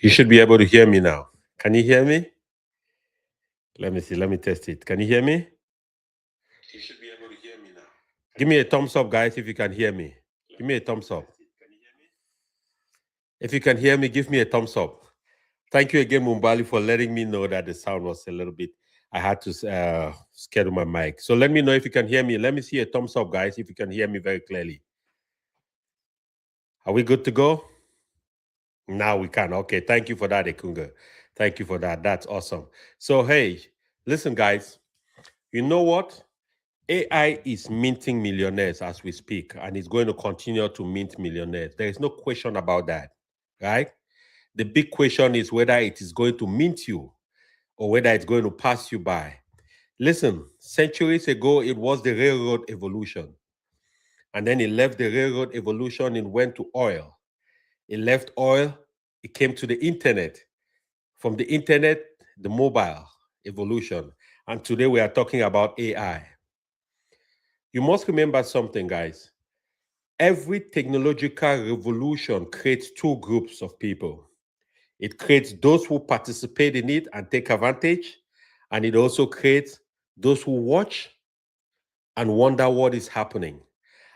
You should be able to hear me now. Can you hear me? Let me see. Let me test it. Can you hear me? You should be able to hear me now. Give me a thumbs up, guys, if you can hear me. Give me a thumbs up. If you can hear me, give me a thumbs up. Thank you again, Mumbali, for letting me know that the sound was a little bit. I had to schedule my mic. So let me know if you can hear me. Let me see a thumbs up, guys, if you can hear me very clearly. Are we good to go? Now we can. Okay. Thank you for that, Ekunga. Thank you for that. That's awesome. So, hey, listen, guys, you know what? AI is minting millionaires as we speak, and it's going to continue to mint millionaires. There is no question about that, right? The big question is whether it is going to mint you or whether it's going to pass you by. Listen, centuries ago, it was the railroad evolution. And then it left the railroad evolution and went to oil. It left oil, it came to the internet. From the internet, the mobile evolution. And today we are talking about AI. You must remember something, guys. Every technological revolution creates two groups of people. It creates those who participate in it and take advantage, and it also creates those who watch and wonder what is happening.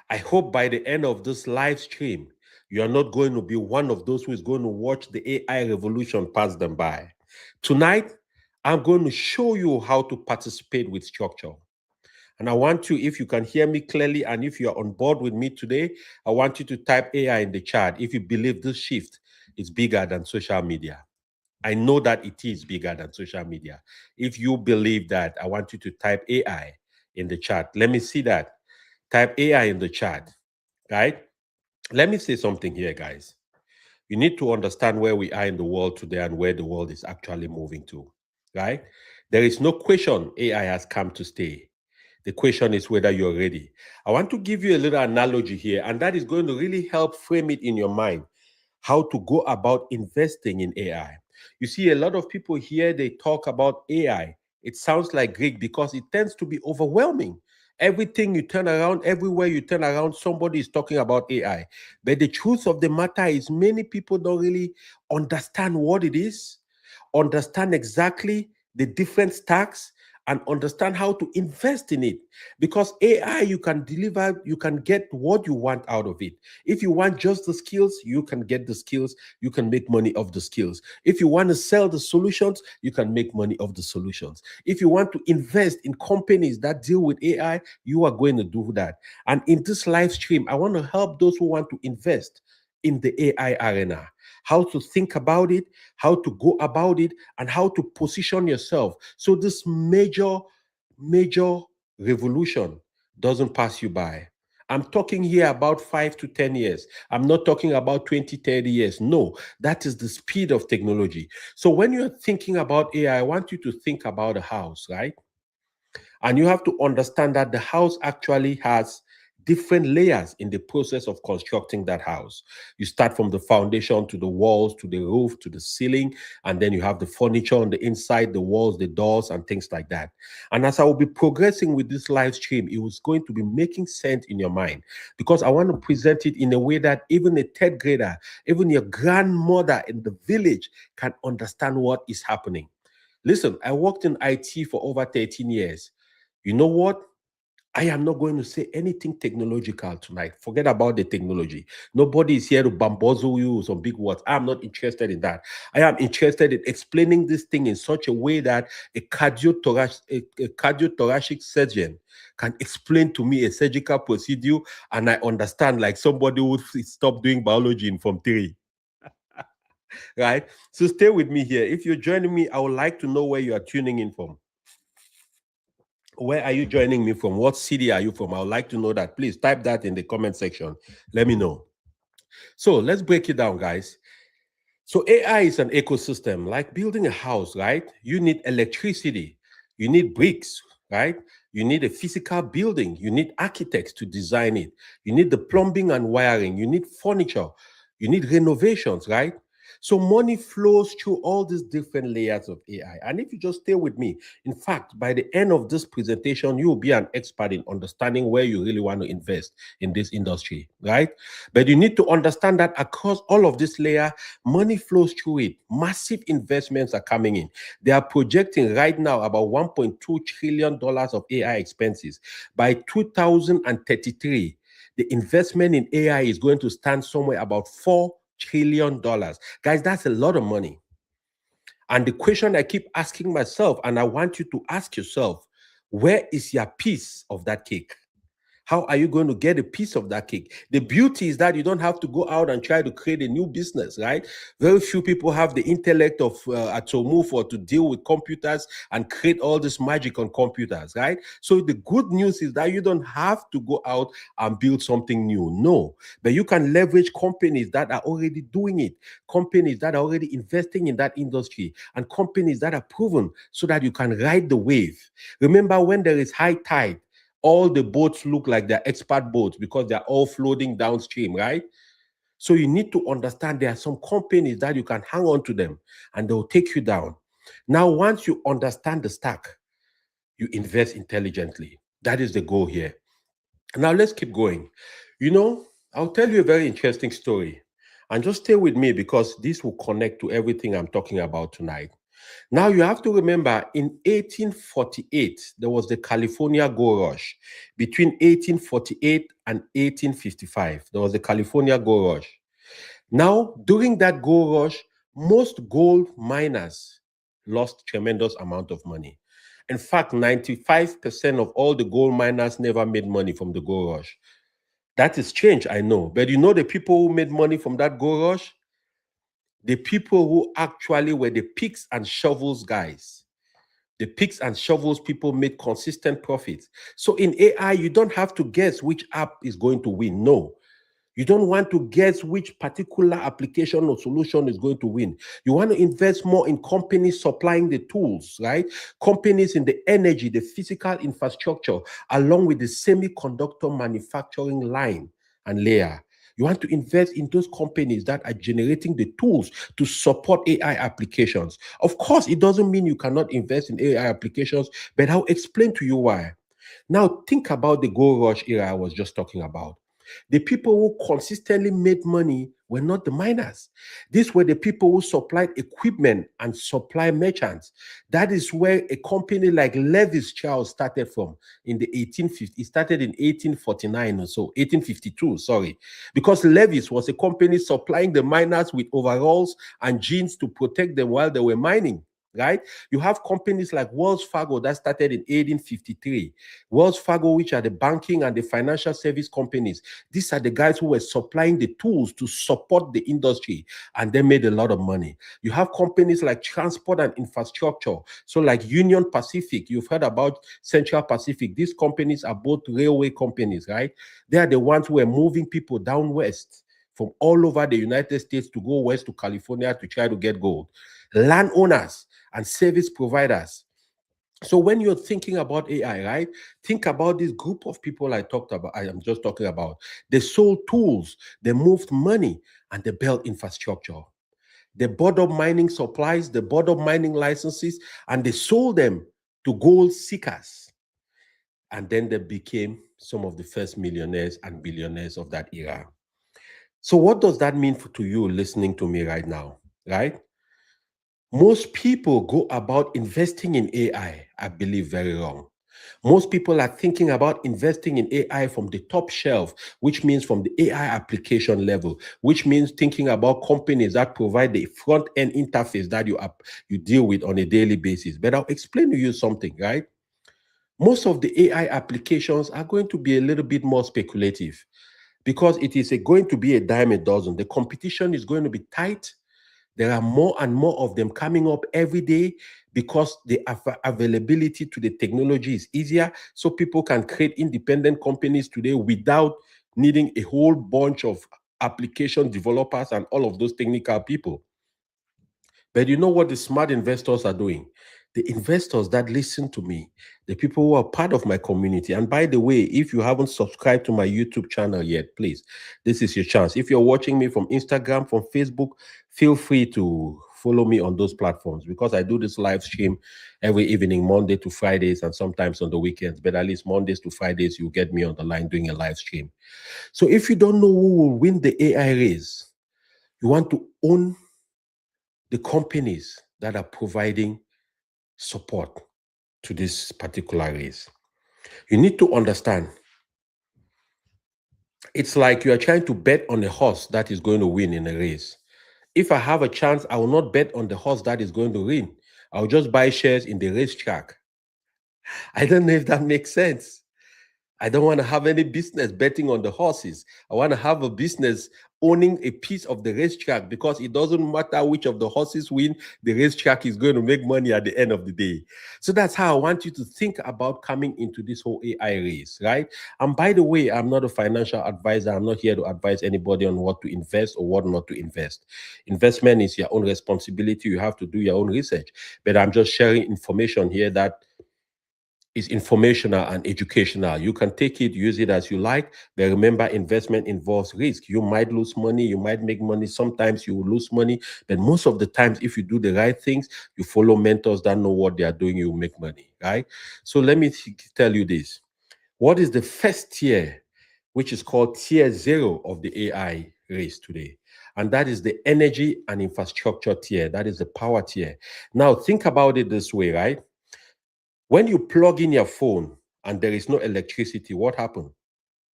I hope by the end of this live stream, you are not going to be one of those who is going to watch the AI revolution pass them by. Tonight, I'm going to show you how to participate with structure. And I want you, if you can hear me clearly and if you're on board with me today, I want you to type AI in the chat if you believe this shift is bigger than social media. I know that it is bigger than social media. If you believe that, I want you to type AI in the chat. Let me see that. Type AI in the chat, right? Let me say something here, guys. You need to understand where we are in the world today and where the world is actually moving to, right? There is no question AI has come to stay. The question is whether you're ready. I want to give you a little analogy here, and that is going to really help frame it in your mind how to go about investing in AI. You see, a lot of people here, they talk about AI. It sounds like Greek because it tends to be overwhelming. Everything you turn around, everywhere you turn around, somebody is talking about AI. But the truth of the matter is, many people don't really understand what it is, understand exactly the different stacks, and understand how to invest in it. Because AI, you can deliver, you can get what you want out of it. If you want just the skills, you can get the skills, you can make money off the skills. If you want to sell the solutions, you can make money off the solutions. If you want to invest in companies that deal with AI, you are going to do that. And in this live stream, I want to help those who want to invest in the AI arena, how to think about it, how to go about it, and how to position yourself so this major revolution doesn't pass you by. I'm talking here about 5 to 10 years. I'm not talking about 20, 30 years. No, that is the speed of technology. So when you're thinking about AI, I want you to think about a house, right? And you have to understand that the house actually has different layers in the process of constructing that house. You start from the foundation to the walls, to the roof, to the ceiling, and then you have the furniture on the inside, the walls, the doors, and things like that. And as I will be progressing with this live stream, it was going to be making sense in your mind because I want to present it in a way that even a third grader, even your grandmother in the village can understand what is happening. Listen, I worked in IT for over 13 years. You know what? I am not going to say anything technological tonight. Forget about the technology. Nobody is here to bamboozle you with some big words. I'm not interested in that. I am interested in explaining this thing in such a way that a cardiothoracic surgeon can explain to me a surgical procedure and I understand like somebody would stop doing biology in Form 3. Right? So stay with me here. If you're joining me, I would like to know where you are tuning in from. Where are you joining me from? What city are you from? I would like to know that. Please type that in the comment section. Let me know. So let's break it down, guys. So AI is an ecosystem, like building a house, right? You need electricity, you need bricks, right? You need a physical building, you need architects to design it, you need the plumbing and wiring, you need furniture, you need renovations, right? So money flows through all these different layers of AI. And if you just stay with me, in fact, by the end of this presentation, you will be an expert in understanding where you really want to invest in this industry, right? But you need to understand that across all of this layer, money flows through it. Massive investments are coming in. They are projecting right now about $1.2 trillion of AI expenses. By 2033, the investment in AI is going to stand somewhere about $4 trillion. Guys, that's a lot of money. And the question I keep asking myself, and I want you to ask yourself, where is your piece of that cake? How are you going to get a piece of that cake? The beauty is that you don't have to go out and try to create a new business, right? Very few people have the intellect of Atomu to deal with computers and create all this magic on computers, right? So the good news is that you don't have to go out and build something new. No, but you can leverage companies that are already doing it, companies that are already investing in that industry, and companies that are proven so that you can ride the wave. Remember, when there is high tide, all the boats look like they're expert boats because they're all floating downstream, right? So you need to understand there are some companies that you can hang on to them and they'll take you down. Now, once you understand the stack, you invest intelligently. That is the goal here. Now, let's keep going. You know, I'll tell you a very interesting story. And just stay with me because this will connect to everything I'm talking about tonight. Now, you have to remember in 1848, there was the California Gold Rush. Between 1848 and 1855, there was the California Gold Rush. Now, during that gold rush, most gold miners lost tremendous amount of money. In fact, 95% of all the gold miners never made money from the gold rush. That is strange, I know. But you know the people who made money from that gold rush? The people who actually were the picks and shovels guys. The picks and shovels people made consistent profits. So in AI, you don't have to guess which app is going to win. No. You don't want to guess which particular application or solution is going to win. You want to invest more in companies supplying the tools, right? Companies in the energy, the physical infrastructure, along with the semiconductor manufacturing line and layer. You want to invest in those companies that are generating the tools to support AI applications. Of course, it doesn't mean you cannot invest in AI applications, but I'll explain to you why. Now, think about the gold rush era I was just talking about. The people who consistently made money were not the miners. These were the people who supplied equipment and supply merchants. That is where a company like Levis Strauss started from in the 1850s. It started in 1849 or so, 1852, sorry. Because Levis was a company supplying the miners with overalls and jeans to protect them while they were mining. Right? You have companies like Wells Fargo that started in 1853. Wells Fargo, which are the banking and the financial service companies, these are the guys who were supplying the tools to support the industry, and they made a lot of money. You have companies like transport and infrastructure. So like Union Pacific, you've heard about Central Pacific. These companies are both railway companies, right? They are the ones who are moving people down west from all over the United States to go west to California to try to get gold. Landowners and service providers. So when you're thinking about AI, right, think about this group of people I am just talking about. They sold tools, they moved money, and they built infrastructure. They bought up mining supplies, they bought up mining licenses, and they sold them to gold seekers. And then they became some of the first millionaires and billionaires of that era. So what does that mean to you listening to me right now, right? Most people go about investing in AI, I believe, very wrong. Most people are thinking about investing in AI from the top shelf, which means from the AI application level, which means thinking about companies that provide the front end interface that you deal with on a daily basis. But I'll explain to you something, right? Most of the AI applications are going to be a little bit more speculative because it is going to be a dime a dozen. The competition is going to be tight. There are more and more of them coming up every day because the availability to the technology is easier. So people can create independent companies today without needing a whole bunch of application developers and all of those technical people. But you know what the smart investors are doing? the investors that listen to me, the people who are part of my community. And by the way, if you haven't subscribed to my YouTube channel yet, please, this is your chance. If you're watching me from Instagram, from Facebook, feel free to follow me on those platforms because I do this live stream every evening, Monday to Fridays, and sometimes on the weekends. But at least Mondays to Fridays, you get me on the line doing a live stream. So if you don't know who will win the AI race, you want to own the companies that are providing support to this particular race. You need to understand it's like you are trying to bet on a horse that is going to win in a race. If I have a chance, I will not bet on the horse that is going to win. I'll just buy shares in the racetrack. I don't know if that makes sense. I don't want to have any business betting on the horses. I want to have a business owning a piece of the racetrack because it doesn't matter which of the horses win, the racetrack is going to make money at the end of the day. So that's how I want you to think about coming into this whole AI race, right? And by the way, I'm not a financial advisor. I'm not here to advise anybody on what to invest or what not to invest. Investment is your own responsibility. You have to do your own research. But I'm just sharing information here that is informational and educational. You can take it, use it as you like, but remember, investment involves risk. You might lose money, you might make money. Sometimes you will lose money, but most of the times, if you do the right things, you follow mentors that know what they are doing, you will make money, right? So let me tell you this. What is the first tier, which is called tier zero of the AI race today? And that is the energy and infrastructure tier. That is the power tier. Now, think about it this way, right? When you plug in your phone and there is no electricity, what happens?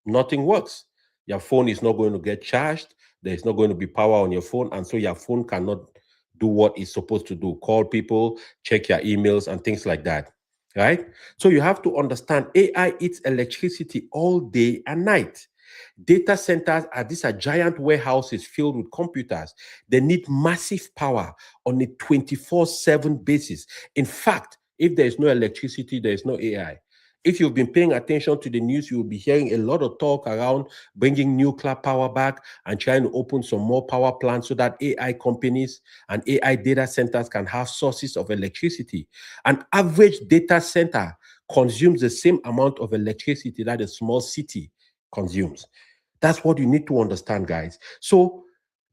Nothing works. Your phone is not going to get charged. There is not going to be power on your phone. And so your phone cannot do what it's supposed to do, call people, check your emails, and things like that. Right? So you have to understand AI eats electricity all day and night. Data centers these are giant warehouses filled with computers. They need massive power on a 24/7 basis. In fact, if there is no electricity, there is no AI. If you've been paying attention to the news, you will be hearing a lot of talk around bringing nuclear power back and trying to open some more power plants so that AI companies and AI data centers can have sources of electricity. An average data center consumes the same amount of electricity that a small city consumes. That's what you need to understand, guys. So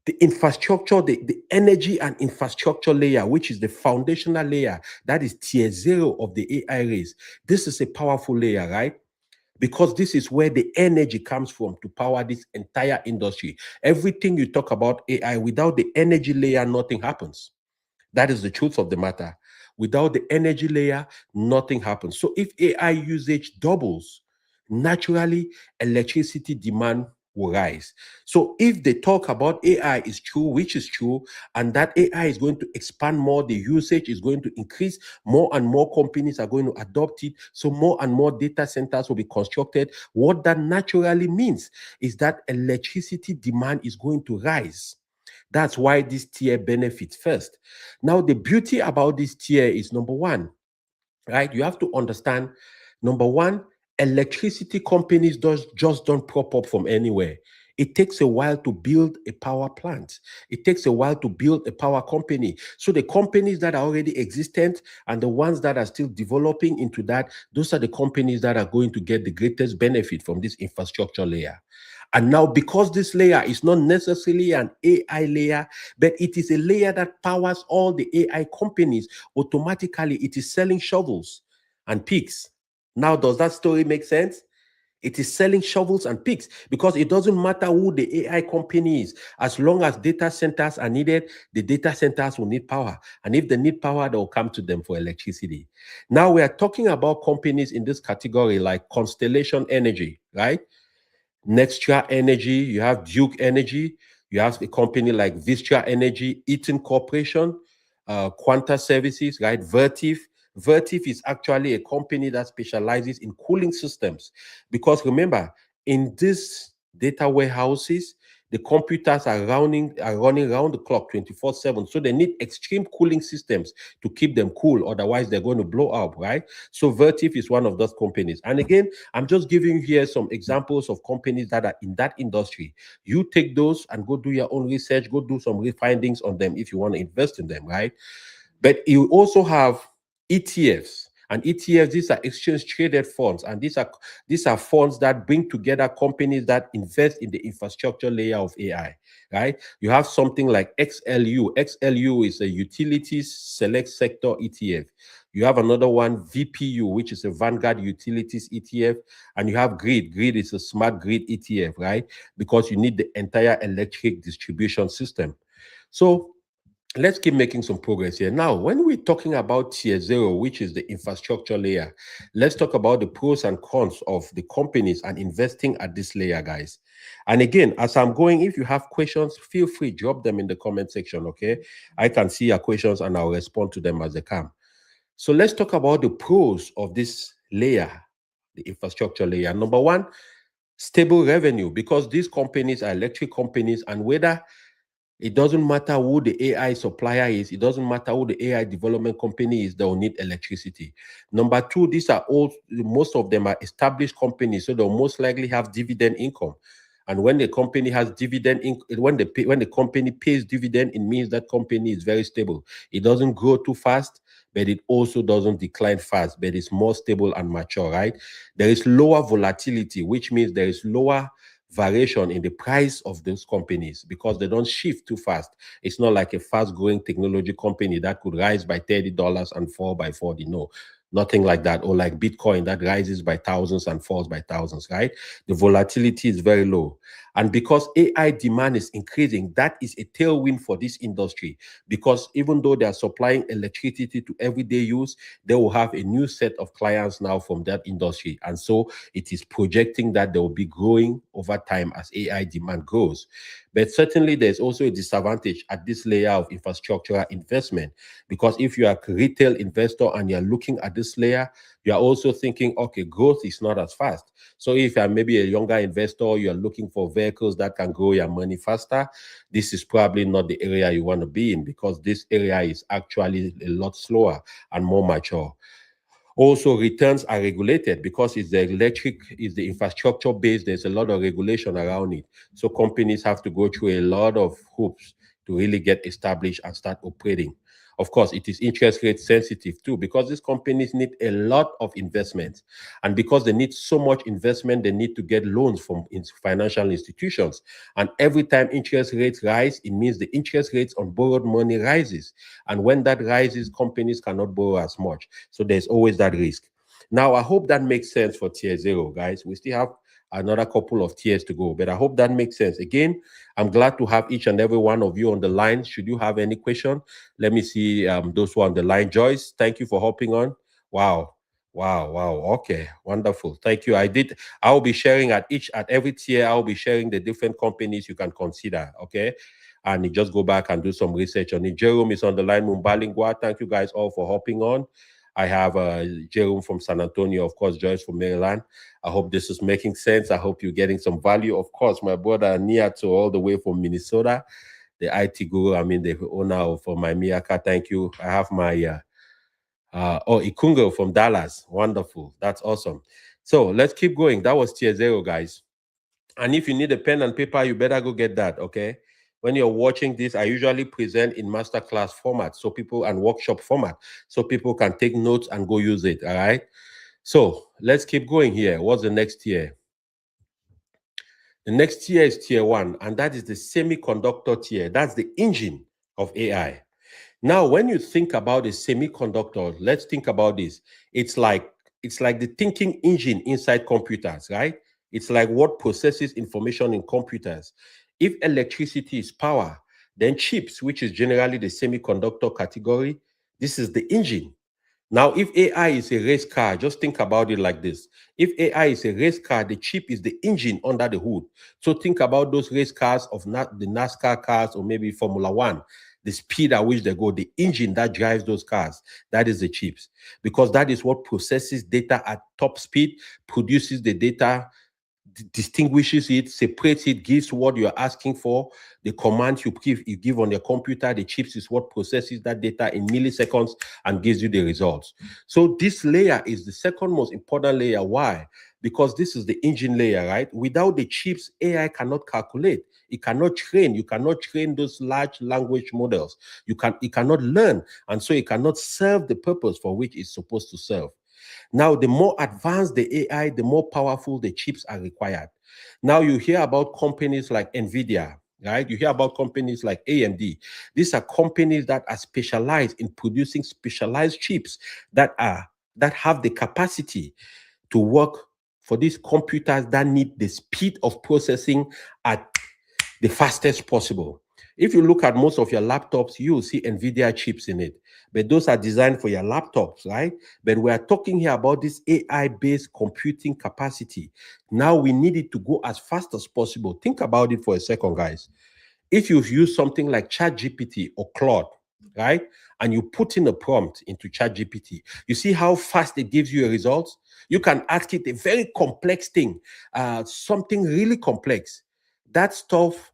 the infrastructure, the energy and infrastructure layer, which is the foundational layer, that is tier zero of the AI race. This is a powerful layer, right? Because this is where the energy comes from to power this entire industry. Everything you talk about AI, without the energy layer, nothing happens. That is the truth of the matter. Without the energy layer, nothing happens. So if AI usage doubles, naturally electricity demand will rise. So if they talk about AI is true, which is true, and that AI is going to expand more, the usage is going to increase, more and more companies are going to adopt it, so more and more data centers will be constructed. What that naturally means is that electricity demand is going to rise. That's why this tier benefits first. Now, the beauty about this tier is number one, right? You have to understand number one, electricity companies just don't prop up from anywhere. It takes a while to build a power plant. It takes a while to build a power company. So the companies that are already existent and the ones that are still developing into that, those are the companies that are going to get the greatest benefit from this infrastructure layer. And now, because this layer is not necessarily an AI layer, but it is a layer that powers all the AI companies, automatically it is selling shovels and picks. Now, does that story make sense? It is selling shovels and picks because it doesn't matter who the AI company is. As long as data centers are needed, the data centers will need power. And if they need power, they'll come to them for electricity. Now we are talking about companies in this category like Constellation Energy, right? Nextra Energy, you have Duke Energy, you have a company like Vistra Energy, Eaton Corporation, Quanta Services, right? Vertiv. Vertiv is actually a company that specializes in cooling systems. Because remember, in these data warehouses, the computers are running around the clock 24/7. So they need extreme cooling systems to keep them cool. Otherwise, they're going to blow up, right? So Vertiv is one of those companies. And again, I'm just giving here some examples of companies that are in that industry. You take those and go do your own research, go do some findings on them if you want to invest in them, right? But you also have ETFs. And ETFs, these are exchange traded funds, and these are funds that bring together companies that invest in the infrastructure layer of AI. Right? You have something like XLU. XLU is a utilities select sector ETF. You have another one, VPU, which is a Vanguard Utilities ETF, and you have Grid. Grid is a smart grid ETF, right? Because you need the entire electric distribution system. So let's keep making some progress here. Now, when we're talking about tier zero, which is the infrastructure layer, let's talk about the pros and cons of the companies and investing at this layer, guys. And again, as I'm going, if you have questions, feel free, drop them in the comment section, okay? I can see your questions and I'll respond to them as they come. So let's talk about the pros of this layer, the infrastructure layer. Number one, stable revenue, because these companies are electric companies, and whether it doesn't matter who the AI supplier is. It doesn't matter who the AI development company is. They will need electricity. Number two, these are all, most of them are established companies, so they'll most likely have dividend income. And when the company has when the company pays dividend, it means that company is very stable. It doesn't grow too fast, but it also doesn't decline fast, but it's more stable and mature, right? There is lower volatility, which means there is lower variation in the price of those companies because they don't shift too fast. It's not like a fast growing technology company that could rise by $30 and fall by 40. No, nothing like that. Or like Bitcoin that rises by thousands and falls by thousands, right? The volatility is very low. And because AI demand is increasing, that is a tailwind for this industry, because even though they are supplying electricity to everyday use, they will have a new set of clients now from that industry. And so it is projecting that they will be growing over time as AI demand grows. But certainly there's also a disadvantage at this layer of infrastructural investment, because if you are a retail investor and you're looking at this layer, you're also thinking, okay, growth is not as fast. So if you're maybe a younger investor, you're looking for vehicles that can grow your money faster, this is probably not the area you want to be in, because this area is actually a lot slower and more mature. Also, returns are regulated because it's the infrastructure based. There's a lot of regulation around it. So companies have to go through a lot of hoops to really get established and start operating. Of course, it is interest rate sensitive too, because these companies need a lot of investment. And because they need so much investment, they need to get loans from financial institutions. And every time interest rates rise, it means the interest rates on borrowed money rises. And when that rises, companies cannot borrow as much. So there's always that risk. Now, I hope that makes sense for tier zero, guys. We still have another couple of tiers to go, but I hope that makes sense. Again, I'm glad to have each and every one of you on the line. Should you have any question, let me see those who are on the line. Joyce, thank you for hopping on. Wow. Wow, wow. Okay, wonderful. Thank you. I'll be sharing at every tier, I'll be sharing the different companies you can consider. Okay. And you just go back and do some research on it. Jerome is on the line, Mumbalingwa. Thank you guys all for hopping on. I have Jerome from San Antonio, of course, Joyce from Maryland. I hope this is making sense. I hope you're getting some value. Of course, my brother Niato, all the way from Minnesota, the IT guru, the owner of my Miyaka. Thank you. I have my Ikungo from Dallas. Wonderful. That's awesome. So let's keep going. That was tier zero, guys. And if you need a pen and paper, you better go get that, okay? When you're watching this, I usually present in masterclass format, so people and workshop format, so people can take notes and go use it, all right? So let's keep going here. What's the next tier? The next tier is tier one, and that is the semiconductor tier. That's the engine of AI. Now, when you think about a semiconductor, let's think about this. It's like the thinking engine inside computers, right? It's like what processes information in computers. If electricity is power, then chips, which is generally the semiconductor category, this is the engine. Now, if AI is a race car, just think about it like this. If AI is a race car, the chip is the engine under the hood. So think about those race cars of the NASCAR cars or maybe Formula One, the speed at which they go, the engine that drives those cars, that is the chips. Because that is what processes data at top speed, produces the data, distinguishes it, separates it, gives what you're asking for. The command you give on your computer, the chips is what processes that data in milliseconds and gives you the results. So this layer is the second most important layer. Why? because this is the engine layer, right? Without the chips, AI cannot calculate. It cannot train. You cannot train those large language models. It cannot learn, and so it cannot serve the purpose for which it's supposed to serve. Now, the more advanced the AI, the more powerful the chips are required. Now, you hear about companies like NVIDIA, right? You hear about companies like AMD. These are companies that are specialized in producing specialized chips that have the capacity to work for these computers that need the speed of processing at the fastest possible. If you look at most of your laptops, you will see NVIDIA chips in it, but those are designed for your laptops, right? But we are talking here about this AI-based computing capacity. Now we need it to go as fast as possible. Think about it for a second, guys. If you've used something like ChatGPT or Claude, right, and you put in a prompt into ChatGPT, you see how fast it gives you a result? You can ask it a very complex thing, something really complex. That stuff,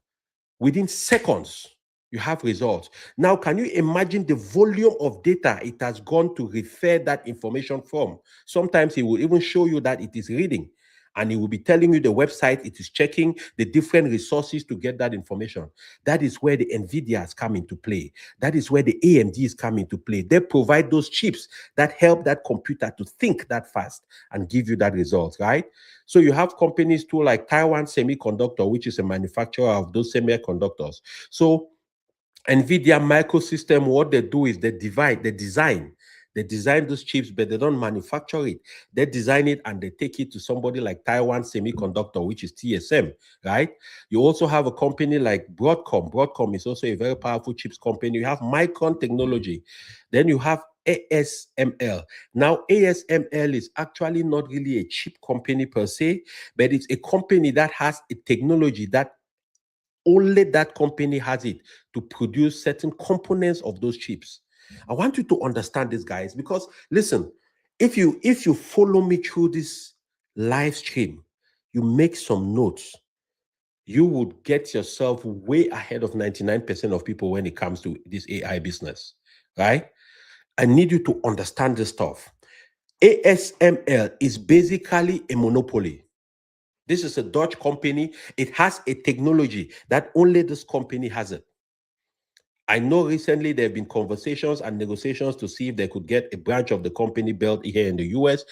within seconds, you have results. Now, can you imagine the volume of data it has gone to refer that information from? Sometimes it will even show you that it is reading, and it will be telling you the website it is checking, the different resources to get that information. That is where the NVIDIAs come into play. That is where the AMDs come into play. They provide those chips that help that computer to think that fast and give you that result, right? So you have companies too, like Taiwan Semiconductor, which is a manufacturer of those semiconductors. So NVIDIA Microsystem, what they do is they design those chips, but they don't manufacture it. They design it and they take it to somebody like Taiwan Semiconductor, which is TSM, right? You also have a company like Broadcom. Broadcom is also a very powerful chips company. You have Micron Technology. Then you have ASML. Now, ASML is actually not really a chip company per se, but it's a company that has a technology that only that company has it to produce certain components of those chips. I want you to understand this, guys, because listen, if you follow me through this live stream, you make some notes, you would get yourself way ahead of 99% of people when it comes to this AI business, right? I need you to understand this stuff. ASML is basically a monopoly. This is a Dutch company. It has a technology that only this company has it. I know recently there have been conversations and negotiations to see if they could get a branch of the company built here in the US,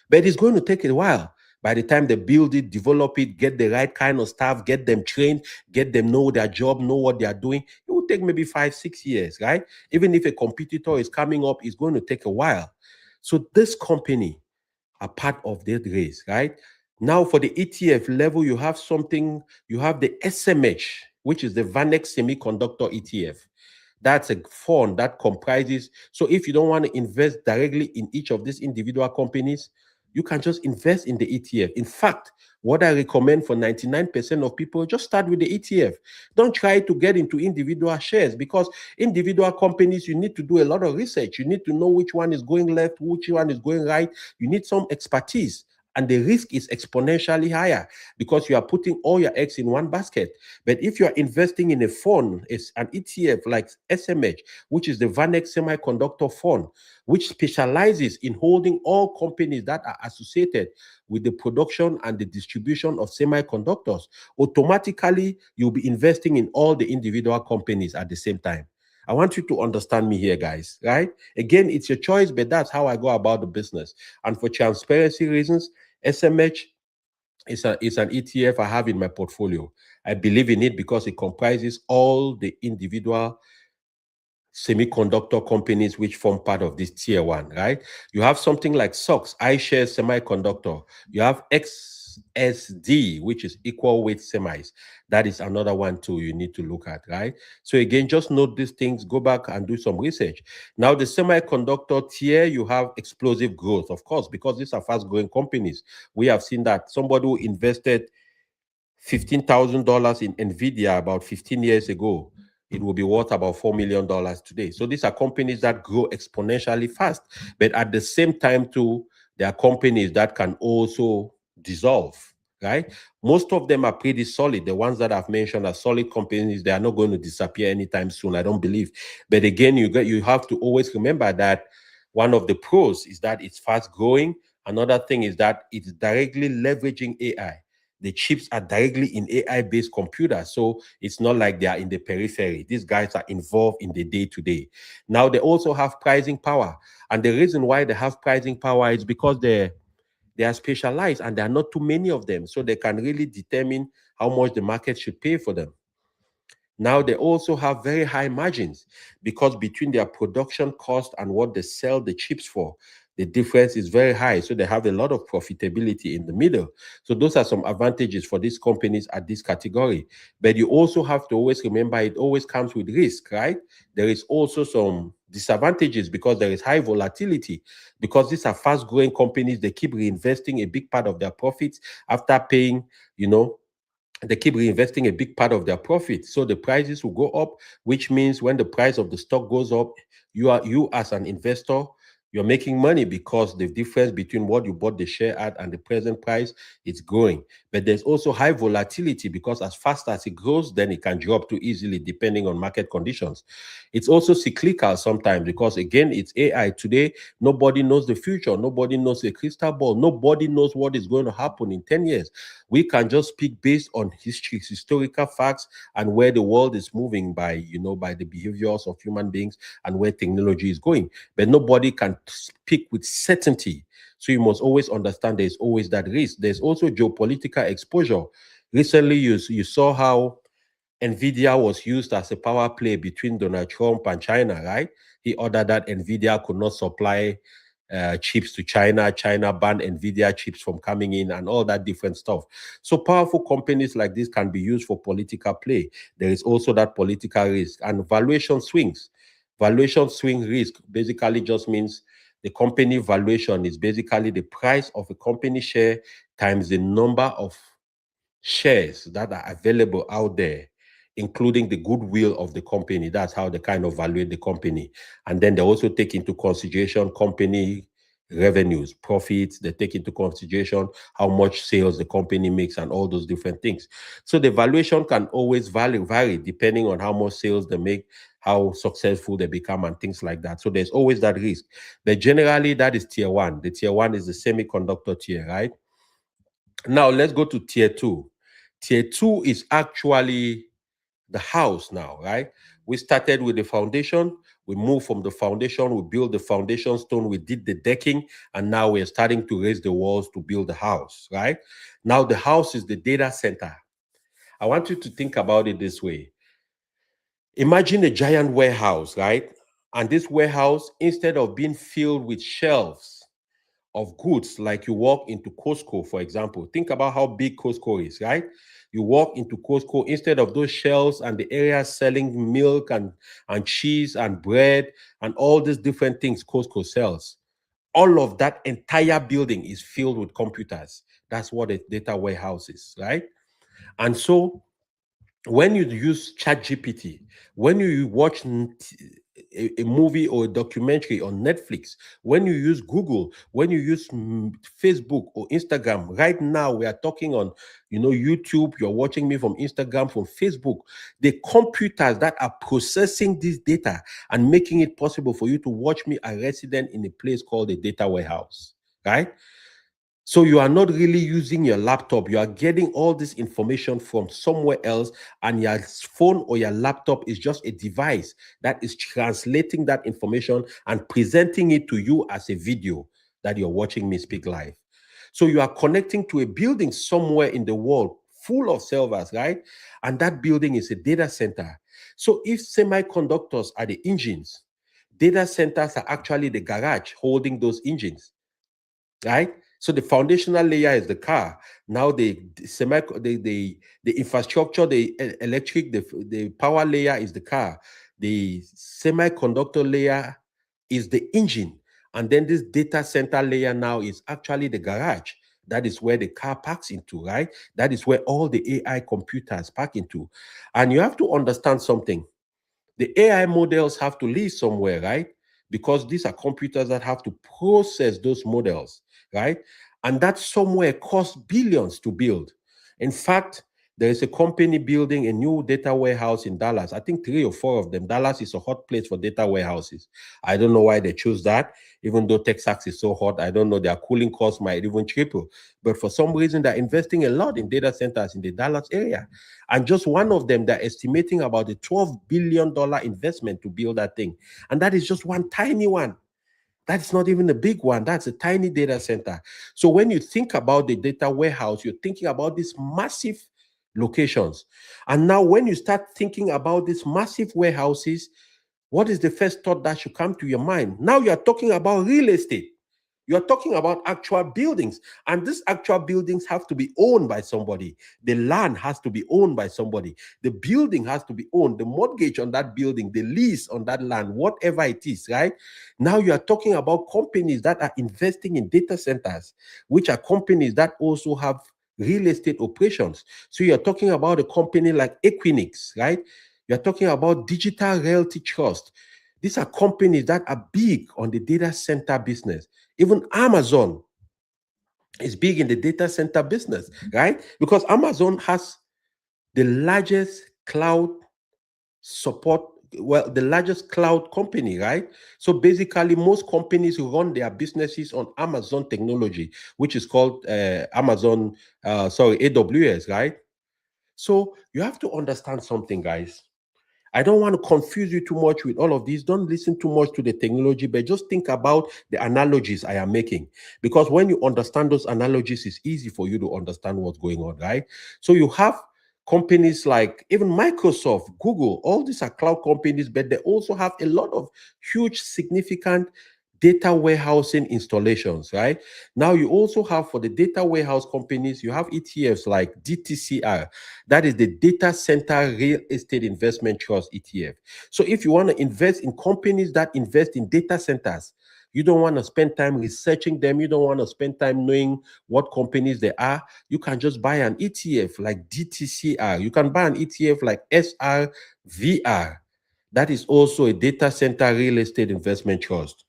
but it's going to take a while. By the time they build it, develop it, get the right kind of staff, get them trained, get them know their job, know what they are doing, it will take maybe 5-6 years, right? Even if a competitor is coming up, it's going to take a while. So this company are part of that race, right? Now for the ETF level, you have the SMH, which is the Vanex Semiconductor ETF. That's a fund that comprises. So if you don't want to invest directly in each of these individual companies, you can just invest in the ETF. In fact, what I recommend for 99% of people, just start with the ETF. Don't try to get into individual shares, because individual companies, you need to do a lot of research. You need to know which one is going left, which one is going right. You need some expertise. And the risk is exponentially higher because you are putting all your eggs in one basket. But if you are investing in a fund, it's an ETF like SMH, which is the Vanex Semiconductor Fund, which specializes in holding all companies that are associated with the production and the distribution of semiconductors, automatically you'll be investing in all the individual companies at the same time. I want you to understand me here, guys, right? Again, it's your choice, but that's how I go about the business. And for transparency reasons, SMH is an ETF I have in my portfolio. I believe in it because it comprises all the individual semiconductor companies which form part of this tier one, right? You have something like SOX, iShares Semiconductor. You have XSD, which is equal weight semis. That is another one too you need to look at, right? So again, just note these things, go back and do some research. Now, the semiconductor tier, you have explosive growth, of course, because these are fast-growing companies. We have seen that somebody who invested $15,000 in NVIDIA about 15 years ago, it will be worth about $4 million today. So these are companies that grow exponentially fast, but at the same time too, there are companies that can also dissolve, right? Most of them are pretty solid. The ones that I've mentioned are solid companies. They are not going to disappear anytime soon, I don't believe. But again, you have to always remember that one of the pros is that it's fast growing Another thing is that it's directly leveraging AI. The chips are directly in AI based computers. So it's not like they are in the periphery. These guys are involved in the day to day. Now, they also have pricing power. And the reason why they have pricing power is because they are specialized and there are not too many of them. So they can really determine how much the market should pay for them. Now they also have very high margins because between their production cost and what they sell the chips for, the difference is very high. So they have a lot of profitability in the middle. So those are some advantages for these companies at this category. But you also have to always remember it always comes with risk, right? There is also some disadvantages because there is high volatility because these are fast growing companies. They keep reinvesting a big part of their profits after paying, you know, they keep reinvesting a big part of their profit. So the prices will go up, which means when the price of the stock goes up, you as an investor, you're making money because the difference between what you bought the share at and the present price is growing. But there's also high volatility because as fast as it grows, then it can drop too easily depending on market conditions. It's also cyclical sometimes because again, it's AI. Today, nobody knows the future. Nobody knows a crystal ball. Nobody knows what is going to happen in 10 years. We can just speak based on history, historical facts, and where the world is moving by, by the behaviors of human beings and where technology is going. But nobody can speak with certainty. So you must always understand there's always that risk. There's also geopolitical exposure. Recently, you saw how Nvidia was used as a power play between Donald Trump and China, right? He ordered that Nvidia could not supply chips to China. China banned Nvidia chips from coming in and all that different stuff. So powerful companies like this can be used for political play. There is also that political risk and valuation swings. Valuation swing risk basically just means the company valuation is basically the price of a company share times the number of shares that are available out there, including the goodwill of the company. That's how they kind of evaluate the company. And then they also take into consideration company revenues, profits. They take into consideration how much sales the company makes and all those different things. So the valuation can always vary depending on how much sales they make, how successful they become, and things like that. So there's always that risk. But generally, that is tier one. The tier one is the semiconductor tier, right? Now let's go to tier two. Tier two is actually the house now, right? We started with the foundation. We moved from the foundation. We built the foundation stone. We did the decking. And now we're starting to raise the walls to build the house, right? Now the house is the data center. I want you to think about it this way. Imagine a giant warehouse, right? And this warehouse, instead of being filled with shelves, of goods, like you walk into Costco, for example. Think about how big Costco is, right? You walk into Costco, instead of those shelves and the area selling milk and cheese and bread and all these different things Costco sells, all of that entire building is filled with computers. That's what a data warehouse is, right? And so when you use ChatGPT, when you watch a movie or a documentary on Netflix, when you use Google, when you use Facebook or Instagram, right now we are talking on, YouTube. You're watching me from Instagram, from Facebook. The computers that are processing this data and making it possible for you to watch me a resident in a place called a data warehouse, right? So you are not really using your laptop. You are getting all this information from somewhere else, and your phone or your laptop is just a device that is translating that information and presenting it to you as a video that you're watching me speak live. So you are connecting to a building somewhere in the world full of servers, right? And that building is a data center. So if semiconductors are the engines, data centers are actually the garage holding those engines, right? So the foundational layer is the car. Now the infrastructure, the electric, the power layer is the car. The semiconductor layer is the engine, and then this data center layer now is actually the garage. That is where the car parks into, right? That is where all the AI computers park into. And you have to understand something. The AI models have to live somewhere, right? Because these are computers that have to process those models, right? And that somewhere costs billions to build. In fact, There is a company building a new data warehouse in Dallas. I think three or four of them. Dallas is a hot place for data warehouses. I don't know why they choose that, even though Texas is so hot. I don't know. Their cooling costs might even triple. But for some reason, they're investing a lot in data centers in the Dallas area. And just one of them, they're estimating about a $12 billion investment to build that thing. And that is just one tiny one. That's not even a big one. That's a tiny data center. So when you think about the data warehouse, you're thinking about these massive locations. And now when you start thinking about these massive warehouses, what is the first thought that should come to your mind? Now you are talking about real estate. You're talking about actual buildings, and these actual buildings have to be owned by somebody. The land has to be owned by somebody. The building has to be owned. The mortgage on that building, the lease on that land, whatever it is, right? Now you are talking about companies that are investing in data centers, which are companies that also have real estate operations. So you're talking about a company like Equinix, right? You're talking about Digital Realty Trust. These are companies that are big on the data center business. Even Amazon is big in the data center business, right? Because Amazon has the largest cloud support, well, the largest cloud company, right? So basically, most companies run their businesses on Amazon technology, which is called AWS, right? So you have to understand something, guys. I don't want to confuse you too much with all of these. Don't listen too much to the technology, but just think about the analogies I am making. Because when you understand those analogies, it's easy for you to understand what's going on, right? So you have companies like even Microsoft, Google, all these are cloud companies, but they also have a lot of huge, significant data warehousing installations, right? Now you also have for the data warehouse companies, you have ETFs like DTCR, that is the Data Center Real Estate Investment Trust ETF. So if you want to invest in companies that invest in data centers, you don't want to spend time researching them, you don't want to spend time knowing what companies they are, you can just buy an ETF like DTCR. You can buy an ETF like SRVR. That is also a data center real estate investment trust.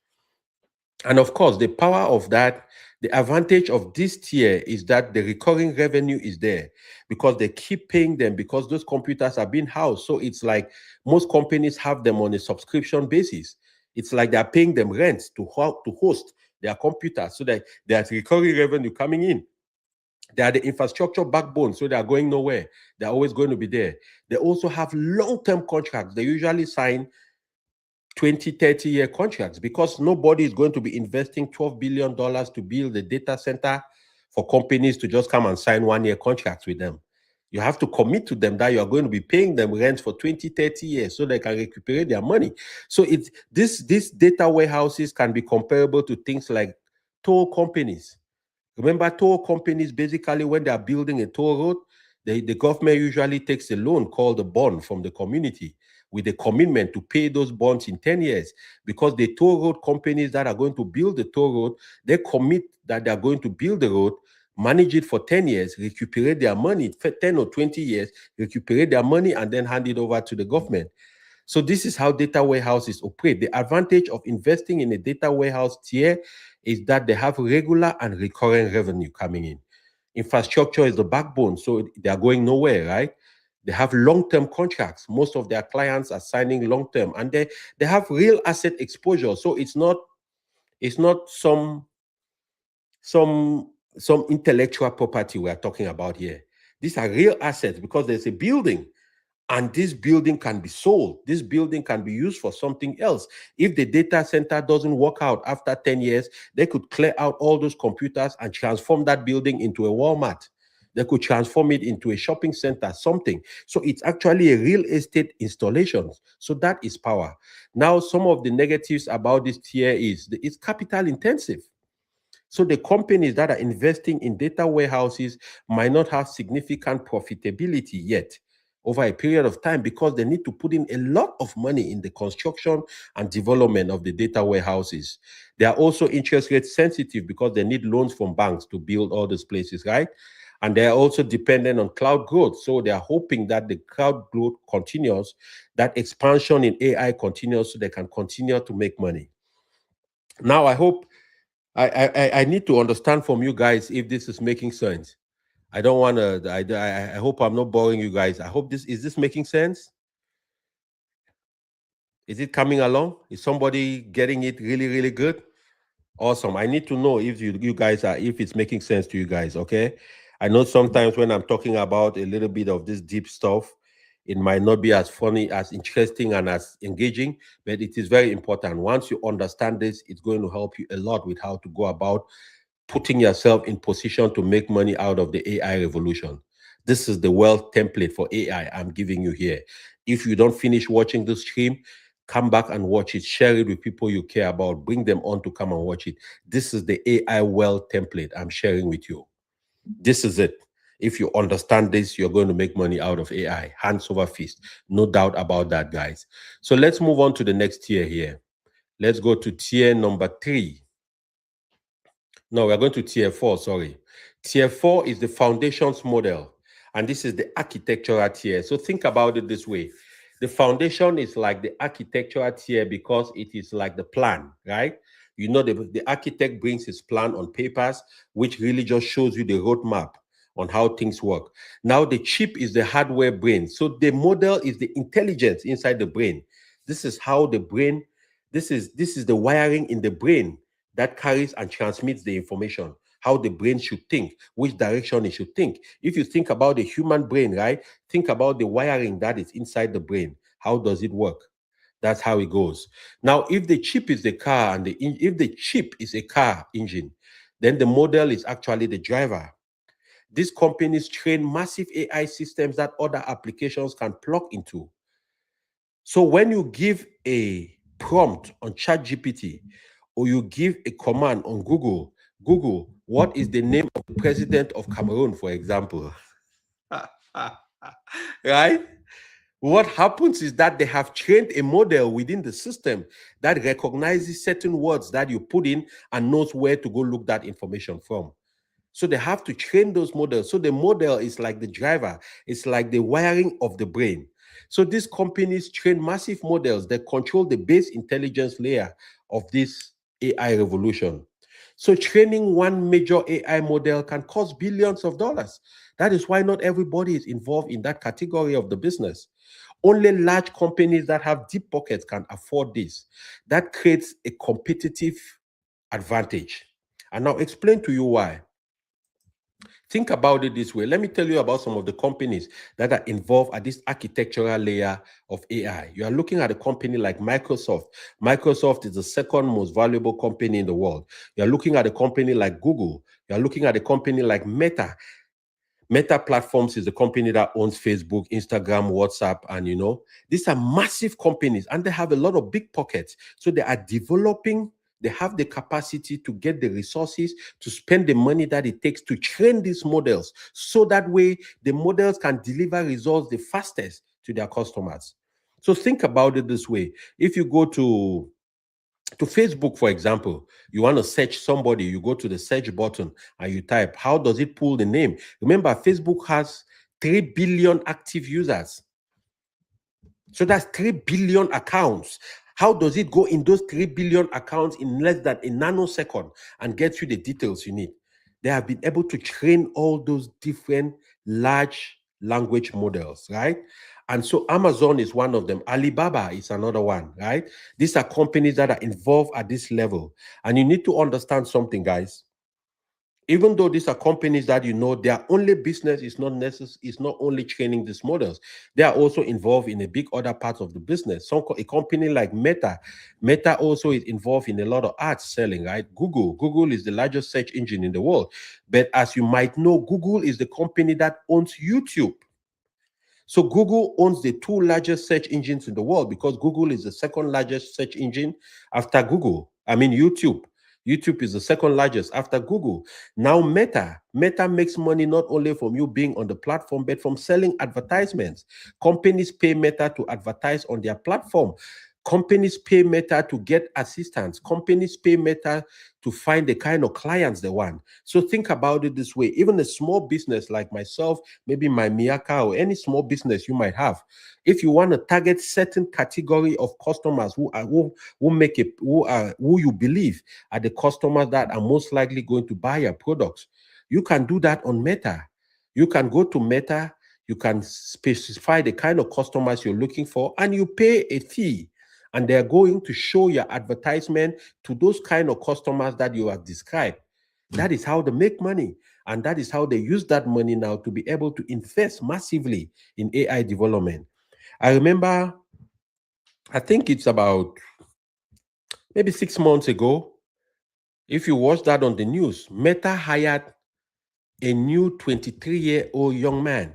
And of course, the power of that, the advantage of this tier is that the recurring revenue is there because they keep paying them because those computers are being housed. So it's like most companies have them on a subscription basis. It's like they're paying them rent to host their computers so that there's recurring revenue coming in. They are the infrastructure backbone, so they are going nowhere. They're always going to be there. They also have long-term contracts. They usually sign 20, 30-year contracts because nobody is going to be investing $12 billion to build a data center for companies to just come and sign 1-year contracts with them. You have to commit to them that you are going to be paying them rent for 20, 30 years so they can recuperate their money. So it's these data warehouses can be comparable to things like toll companies. Remember, toll companies basically, when they are building a toll road, the government usually takes a loan called a bond from the community with a commitment to pay those bonds in 10 years because the toll road companies that are going to build the toll road, they commit that they are going to build the road, manage it for 10 years, recuperate their money, for 10 or 20 years, recuperate their money, and then hand it over to the government. So this is how data warehouses operate. The advantage of investing in a data warehouse tier is that they have regular and recurring revenue coming in. Infrastructure is the backbone, so they are going nowhere, right? They have long-term contracts. Most of their clients are signing long-term, and they have real asset exposure. So it's not some some intellectual property we are talking about here. These are real assets because there's a building and this building can be sold. This building can be used for something else. If the data center doesn't work out after 10 years, they could clear out all those computers and transform that building into a Walmart. They could transform it into a shopping center, something. So it's actually a real estate installation. So that is power. Now, some of the negatives about this tier is it's capital intensive. So the companies that are investing in data warehouses might not have significant profitability yet over a period of time because they need to put in a lot of money in the construction and development of the data warehouses. They are also interest rate sensitive because they need loans from banks to build all these places, right? And they are also dependent on cloud growth. So they are hoping that the cloud growth continues, that expansion in AI continues so they can continue to make money. Now, I hope I need to understand from you guys if this is making sense. I don't want to. I hope I'm not boring you guys. I hope this making sense. Is it coming along? Is somebody getting it really really good? Awesome. I need to know if you guys are if it's making sense to you guys. Okay. I know sometimes when I'm talking about a little bit of this deep stuff, it might not be as funny, as interesting, and as engaging, but it is very important. Once you understand this, it's going to help you a lot with how to go about putting yourself in position to make money out of the AI revolution. This is the wealth template for AI I'm giving you here. If you don't finish watching this stream, come back and watch it. Share it with people you care about. Bring them on to come and watch it. This is the AI wealth template I'm sharing with you. This is it. If you understand this, you're going to make money out of AI. Hands over fist. No doubt about that, guys. So let's move on to the next tier here. Let's go to tier number 3. No, we're going to tier 4, sorry. Tier 4 is the foundations model, and this is the architectural tier. So think about it this way. The foundation is like the architectural tier because it is like the plan, right? You know, the architect brings his plan on papers, which really just shows you the roadmap on how things work. Now, the chip is the hardware brain. So the model is the intelligence inside the brain. This is how the brain, this is the wiring in the brain that carries and transmits the information, how the brain should think, which direction it should think. If you think about the human brain, right, think about the wiring that is inside the brain. How does it work? That's how it goes. Now, if the chip is the car and if the chip is a car engine, then the model is actually the driver. These companies train massive AI systems that other applications can plug into. So when you give a prompt on ChatGPT or you give a command on Google, what is the name of the president of Cameroon, for example? Right? What happens is that they have trained a model within the system that recognizes certain words that you put in and knows where to go look that information from. So they have to train those models. So the model is like the driver, it's like the wiring of the brain. So these companies train massive models that control the base intelligence layer of this AI revolution. So training one major AI model can cost billions of dollars. That is why not everybody is involved in that category of the business. Only large companies that have deep pockets can afford this. That creates a competitive advantage. And now explain to you why. Think about it this way. Let me tell you about some of the companies that are involved at this architectural layer of AI. You are looking at a company like Microsoft. Microsoft is the second most valuable company in the world. You are looking at a company like Google. You are looking at a company like Meta. Meta Platforms is the company that owns Facebook, Instagram, WhatsApp, and these are massive companies and they have a lot of big pockets. So they are developing, they have the capacity to get the resources to spend the money that it takes to train these models. So that way the models can deliver results the fastest to their customers. So think about it this way. If you go to Facebook, for example, you want to search somebody, you go to the search button and you type, how does it pull the name? Remember, Facebook has 3 billion active users. So that's 3 billion accounts. How does it go in those 3 billion accounts in less than a nanosecond and get you the details you need? They have been able to train all those different large language models, right? And so Amazon is one of them. Alibaba is another one, right? These are companies that are involved at this level. And you need to understand something, guys. Even though these are companies that their only business is not necessary, is not only training these models, they are also involved in a big other part of the business. A company like Meta also is involved in a lot of ads selling, right? Google is the largest search engine in the world. But as you might know, Google is the company that owns YouTube. So Google owns the 2 largest search engines in the world because Google is the second largest search engine after YouTube. YouTube is the second largest after Google. Now Meta makes money not only from you being on the platform, but from selling advertisements. Companies pay Meta to advertise on their platform. Companies pay Meta to get assistance. Companies pay Meta to find the kind of clients they want. So think about it this way. Even a small business like myself, maybe my Miyaka or any small business you might have, if you want to target certain category of customers who you believe are the customers that are most likely going to buy your products, you can do that on Meta. You can go to Meta, you can specify the kind of customers you're looking for, and you pay a fee. And they're going to show your advertisement to those kind of customers that you have described. That is how they make money. And that is how they use that money now to be able to invest massively in AI development. I remember, I think it's about maybe 6 months ago, if you watch that on the news, Meta hired a new 23-year-old young man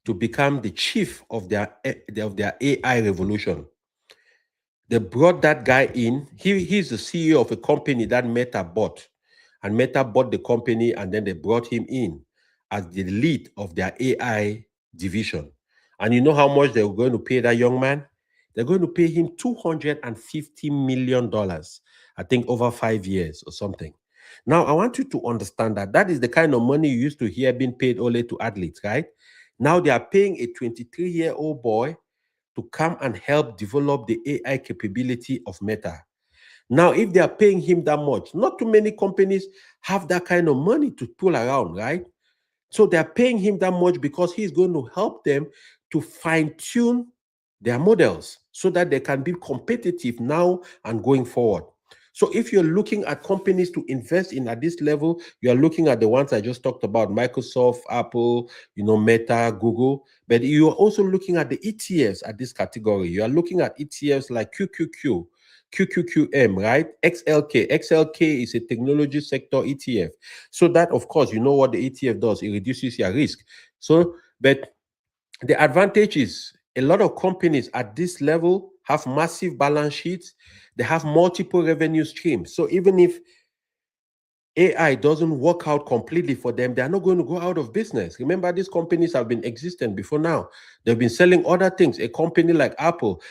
to become the chief of their AI revolution. They brought that guy in. He's the CEO of a company that Meta bought. And Meta bought the company, and then they brought him in as the lead of their AI division. And you know how much they were going to pay that young man? They're going to pay him $250 million, I think over 5 years or something. Now, I want you to understand that that is the kind of money you used to hear being paid only to athletes, right? Now they are paying a 23-year-old boy to come and help develop the AI capability of Meta. Now, if they are paying him that much, not too many companies have that kind of money to pull around, right? So they're paying him that much because he's going to help them to fine-tune their models so that they can be competitive now and going forward. So if you're looking at companies to invest in at this level, you're looking at the ones I just talked about, Microsoft, Apple, Meta, Google, but you're also looking at the ETFs at this category. You are looking at ETFs like QQQ, QQQM, right? XLK. XLK is a technology sector ETF. So that, of course, you know what the ETF does. It reduces your risk. So, but the advantage is a lot of companies at this level have massive balance sheets. They have multiple revenue streams. So even if AI doesn't work out completely for them, they are not going to go out of business. Remember, these companies have been existent before now. They've been selling other things. A company like Apple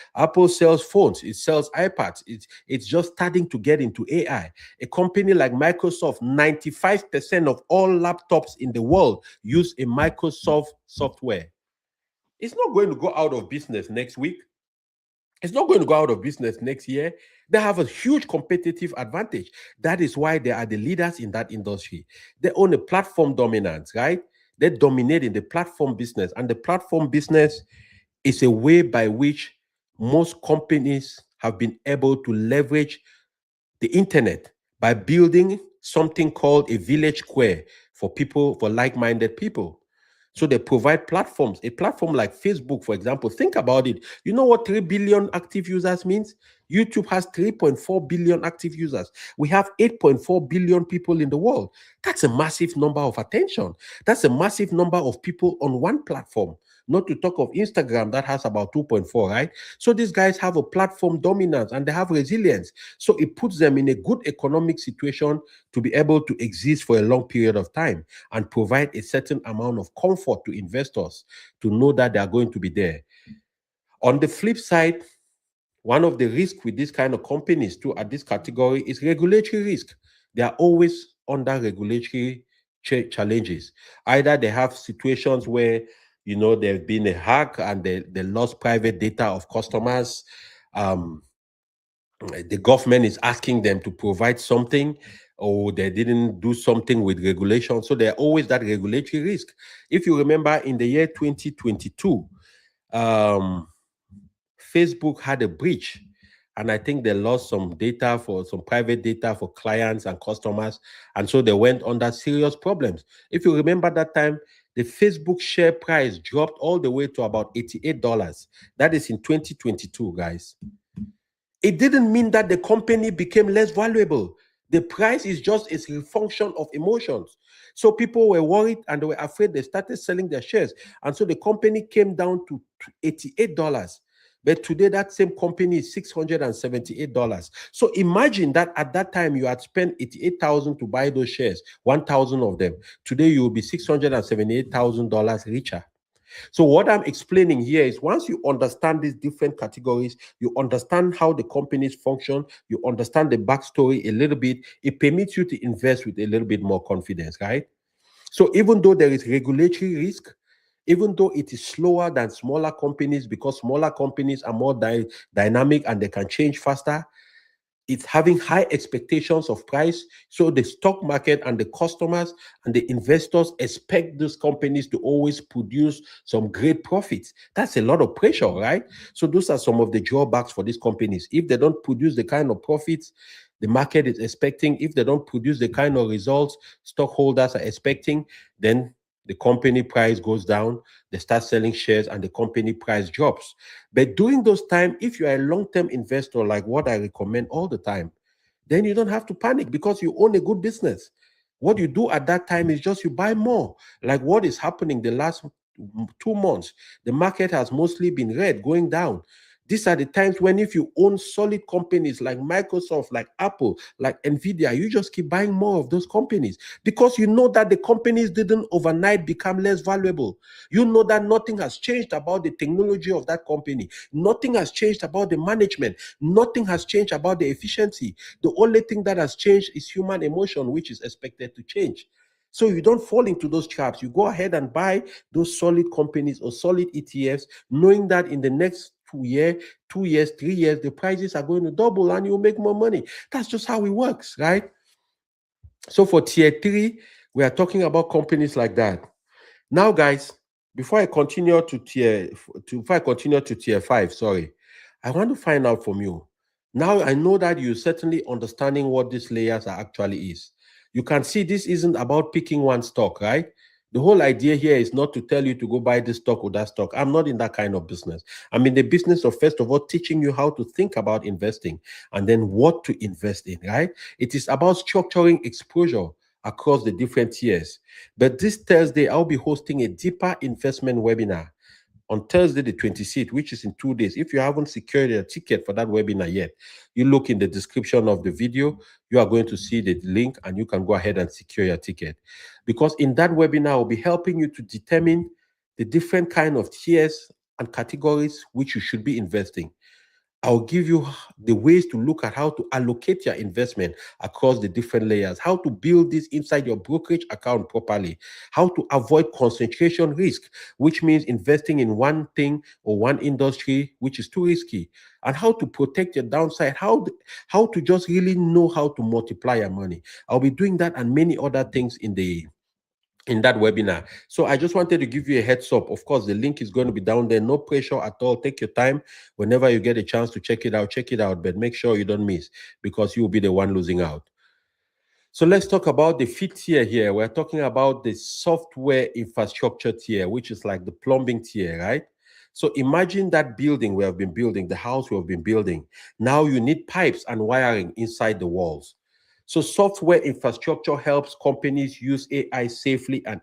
sells phones, it sells iPads. It's just starting to get into AI. A company like Microsoft, 95% of all laptops in the world use a Microsoft software. It's not going to go out of business next week. It's not going to go out of business next year. They have a huge competitive advantage. That is why they are the leaders in that industry. They own a platform dominance, right? They dominate in the platform business. And the platform business is a way by which most companies have been able to leverage the internet by building something called a village square for people, for like-minded people. So they provide platforms. A platform like Facebook, for example, think about it. You know what 3 billion active users means? YouTube has 3.4 billion active users. We have 8.4 billion people in the world. That's a massive number of attention. That's a massive number of people on one platform. Not to talk of Instagram that has about 2.4, right? So these guys have a platform dominance and they have resilience. So it puts them in a good economic situation to be able to exist for a long period of time and provide a certain amount of comfort to investors to know that they are going to be there. On the flip side, one of the risks with this kind of companies too at this category is regulatory risk. They are always under regulatory challenges. Either they have situations where there's been a hack and they lost private data of customers. The government is asking them to provide something, or they didn't do something with regulation. So there's always that regulatory risk. If you remember in the year 2022, Facebook had a breach, and I think they lost some data, for some private data for clients and customers, and so they went under serious problems. If you remember that time, the Facebook share price dropped all the way to about $88. That is in 2022, guys. It didn't mean that the company became less valuable. The price is just a function of emotions. So people were worried and they were afraid. They started selling their shares. And so the company came down to $88. But today, that same company is $678. So imagine that at that time, you had spent $88,000 to buy those shares, 1,000 of them. Today, you will be $678,000 richer. So what I'm explaining here is once you understand these different categories, you understand how the companies function, you understand the backstory a little bit, it permits you to invest with a little bit more confidence, right? So even though there is regulatory risk, even though it is slower than smaller companies because smaller companies are more dynamic and they can change faster, It's having high expectations of price. So the stock market and the customers and the investors expect those companies to always produce some great profits. That's a lot of pressure, right? So those are some of the drawbacks for these companies. If they don't produce the kind of profits the market is expecting, if they don't produce the kind of results stockholders are expecting, then the company price goes down, they start selling shares, and the company price drops. But during those times, if you are a long-term investor, like what I recommend all the time, then you don't have to panic because you own a good business. What you do at that time is just you buy more. Like what is happening the last 2 months, the market has mostly been red, going down. These are the times when if you own solid companies like Microsoft, like Apple, like Nvidia, you just keep buying more of those companies because you know that the companies didn't overnight become less valuable. You know that nothing has changed about the technology of that company. Nothing has changed about the management. Nothing has changed about the efficiency. The only thing that has changed is human emotion, which is expected to change. So you don't fall into those traps. You go ahead and buy those solid companies or solid ETFs, knowing that in the next 2 years, 2 years, 3 years, the prices are going to double and you'll make more money. That's just how it works, right? So for tier three, we are talking about companies like that. Now, guys, before I continue to tier five, sorry, I want to find out from you. Now I know that you're certainly understanding what these layers are actually is. You can see this isn't about picking one stock, right? The whole idea here is not to tell you to go buy this stock or that stock. I'm not in that kind of business. I'm in the business of first of all teaching you how to think about investing and then what to invest in, right? It is about structuring exposure across the different tiers. But this Thursday, I'll be hosting a deeper investment webinar on Thursday, the 26th, which is in 2 days. If you haven't secured a ticket for that webinar yet, you look in the description of the video. You are going to see the link and you can go ahead and secure your ticket. Because in that webinar, I'll be helping you to determine the different kind of tiers and categories which you should be investing. I'll give you the ways to look at how to allocate your investment across the different layers, how to build this inside your brokerage account properly, how to avoid concentration risk, which means investing in one thing or one industry, which is too risky, and how to protect your downside, how to just really know how to multiply your money. I'll be doing that and many other things in that webinar. So I just wanted to give you a heads up. Of course, the link is going to be down there. No pressure at all. Take your time. Whenever you get a chance to check it out, check it out. But make sure you don't miss because you will be the one losing out. So let's talk about the fifth tier here. We're talking about the software infrastructure tier, which is like the plumbing tier, right? So imagine that building we have been building, the house we have been building. Now you need pipes and wiring inside the walls. So software infrastructure helps companies use AI safely and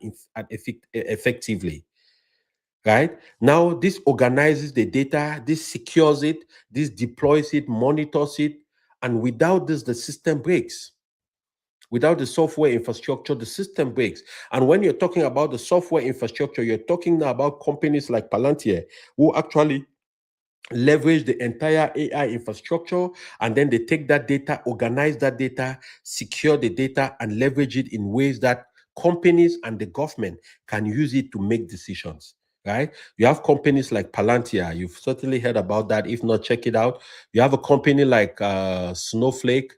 effectively, right? Now this organizes the data, this secures it, this deploys it, monitors it, and without this, the system breaks. Without the software infrastructure, the system breaks. And when you're talking about the software infrastructure, you're talking now about companies like Palantir, who actually leverage the entire AI infrastructure, and then they take that data, organize that data, secure the data, and leverage it in ways that companies and the government can use it to make decisions. Right? You have companies like Palantir. You've certainly heard about that. If not, check it out. You have a company like Snowflake.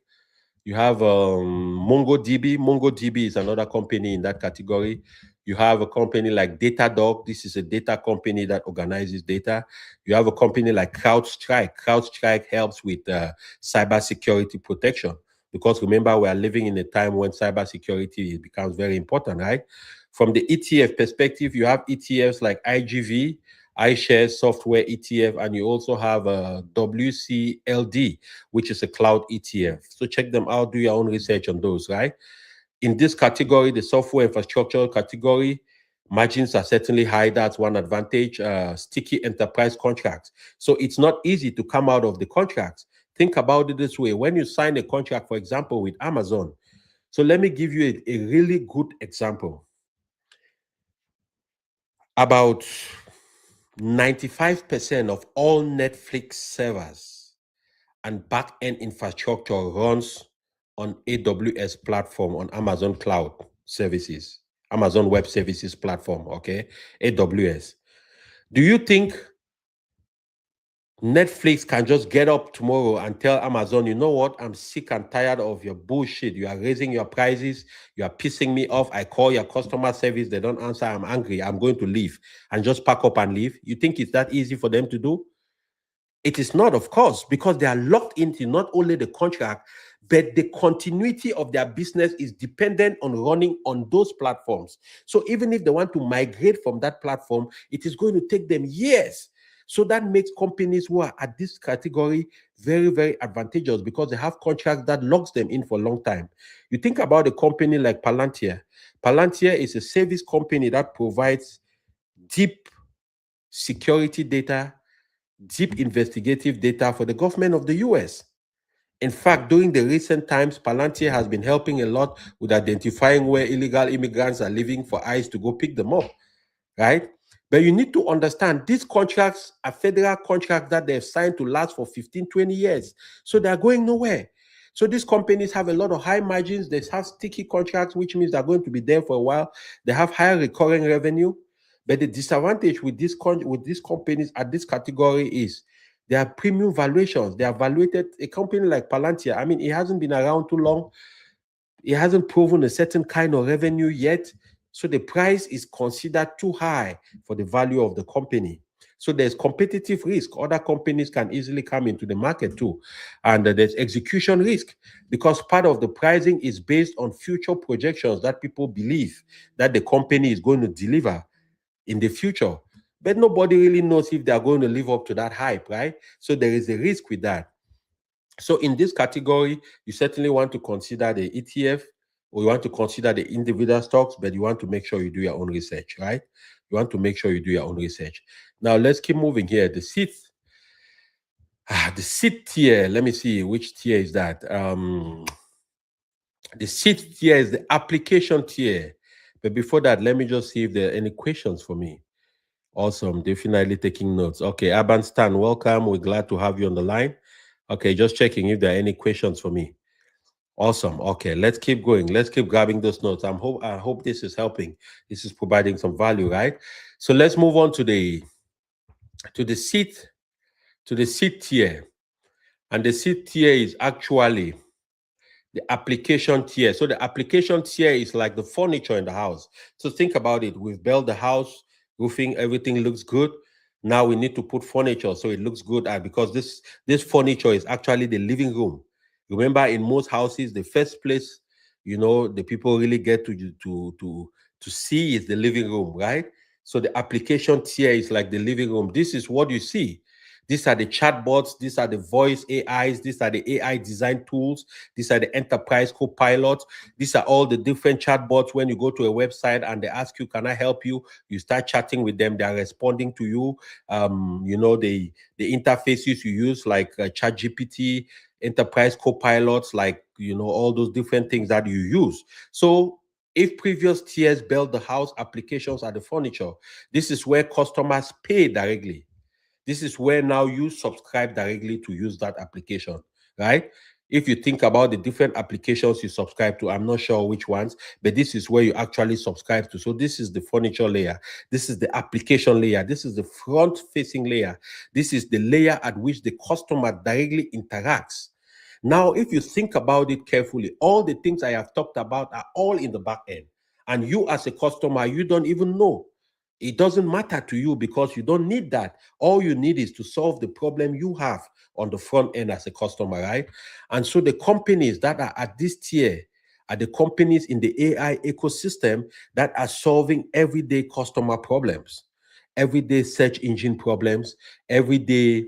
You have MongoDB. MongoDB is another company in that category. You have a company like Datadog. This is a data company that organizes data. You have a company like CrowdStrike. CrowdStrike helps with cybersecurity protection because remember, we are living in a time when cybersecurity becomes very important, right? From the ETF perspective, you have ETFs like IGV, iShares Software ETF, and you also have WCLD, which is a cloud ETF. So check them out, do your own research on those, right? In this category, the software infrastructure category, margins are certainly high. That's one advantage. Sticky enterprise contracts. So it's not easy to come out of the contracts. Think about it this way. When you sign a contract, for example, with Amazon, so let me give you a really good example. About 95% of all Netflix servers and back-end infrastructure runs on AWS platform, on Amazon Cloud Services, Amazon Web Services platform, okay? AWS. Do you think Netflix can just get up tomorrow and tell Amazon, you know what? I'm sick and tired of your bullshit. You are raising your prices. You are pissing me off. I call your customer service. They don't answer. I'm angry. I'm going to leave, and just pack up and leave. You think it's that easy for them to do? It is not, of course, because they are locked into not only the contract, but the continuity of their business is dependent on running on those platforms. So even if they want to migrate from that platform, it is going to take them years. So that makes companies who are at this category very, very advantageous because they have contracts that locks them in for a long time. You think about a company like Palantir. Palantir is a service company that provides deep security data, deep investigative data for the government of the US. In fact, during the recent times, Palantir has been helping a lot with identifying where illegal immigrants are living for ICE to go pick them up, right? But you need to understand these contracts are federal contracts that they've signed to last for 15, 20 years. So they're going nowhere. So these companies have a lot of high margins. They have sticky contracts, which means they're going to be there for a while. They have higher recurring revenue. But the disadvantage with these companies at this category is they are premium valuations. They are valuated. A company like Palantir, I mean, it hasn't been around too long. It hasn't proven a certain kind of revenue yet. So the price is considered too high for the value of the company. So there's competitive risk. Other companies can easily come into the market too. And there's execution risk because part of the pricing is based on future projections that people believe that the company is going to deliver in the future. But nobody really knows if they're going to live up to that hype, right? So there is a risk with that. So in this category, you certainly want to consider the ETF or you want to consider the individual stocks, but you want to make sure you do your own research, right? You want to make sure you do your own research. Now let's keep moving here. The seed tier. Let me see which tier is that. The seed tier is the application tier. But before that, let me just see if there are any questions for me. Awesome. Definitely taking notes. Okay, Aban Stan, welcome. We're glad to have you on the line. Okay, just checking if there are any questions for me. Awesome. Okay, let's keep going. Let's keep grabbing those notes. I hope this is helping. This is providing some value, right? So let's move on to the seat tier. And the seat tier is actually the application tier. So the application tier is like the furniture in the house. So think about it. We've built the house, roofing, everything looks good. Now we need to put furniture so it looks good. And because this furniture is actually the living room. Remember, in most houses, the first place, the people really get to see is the living room, right? So the application tier is like the living room. This is what you see. These are the chatbots. These are the voice AIs. These are the AI design tools. These are the enterprise co-pilots. These are all the different chatbots. When you go to a website and they ask you, can I help you? You start chatting with them. They are responding to you. The interfaces you use like ChatGPT, enterprise co-pilots, like, all those different things that you use. So if previous tiers built the house, applications are the furniture. This is where customers pay directly. This is where now you subscribe directly to use that application, right? If you think about the different applications you subscribe to, I'm not sure which ones, but this is where you actually subscribe to. So this is the furniture layer. This is the application layer. This is the front-facing layer. This is the layer at which the customer directly interacts. Now, if you think about it carefully, all the things I have talked about are all in the back end. And you as a customer, you don't even know. It doesn't matter to you because you don't need that. All you need is to solve the problem you have on the front end as a customer, right? And so the companies that are at this tier are the companies in the AI ecosystem that are solving everyday customer problems, everyday search engine problems, everyday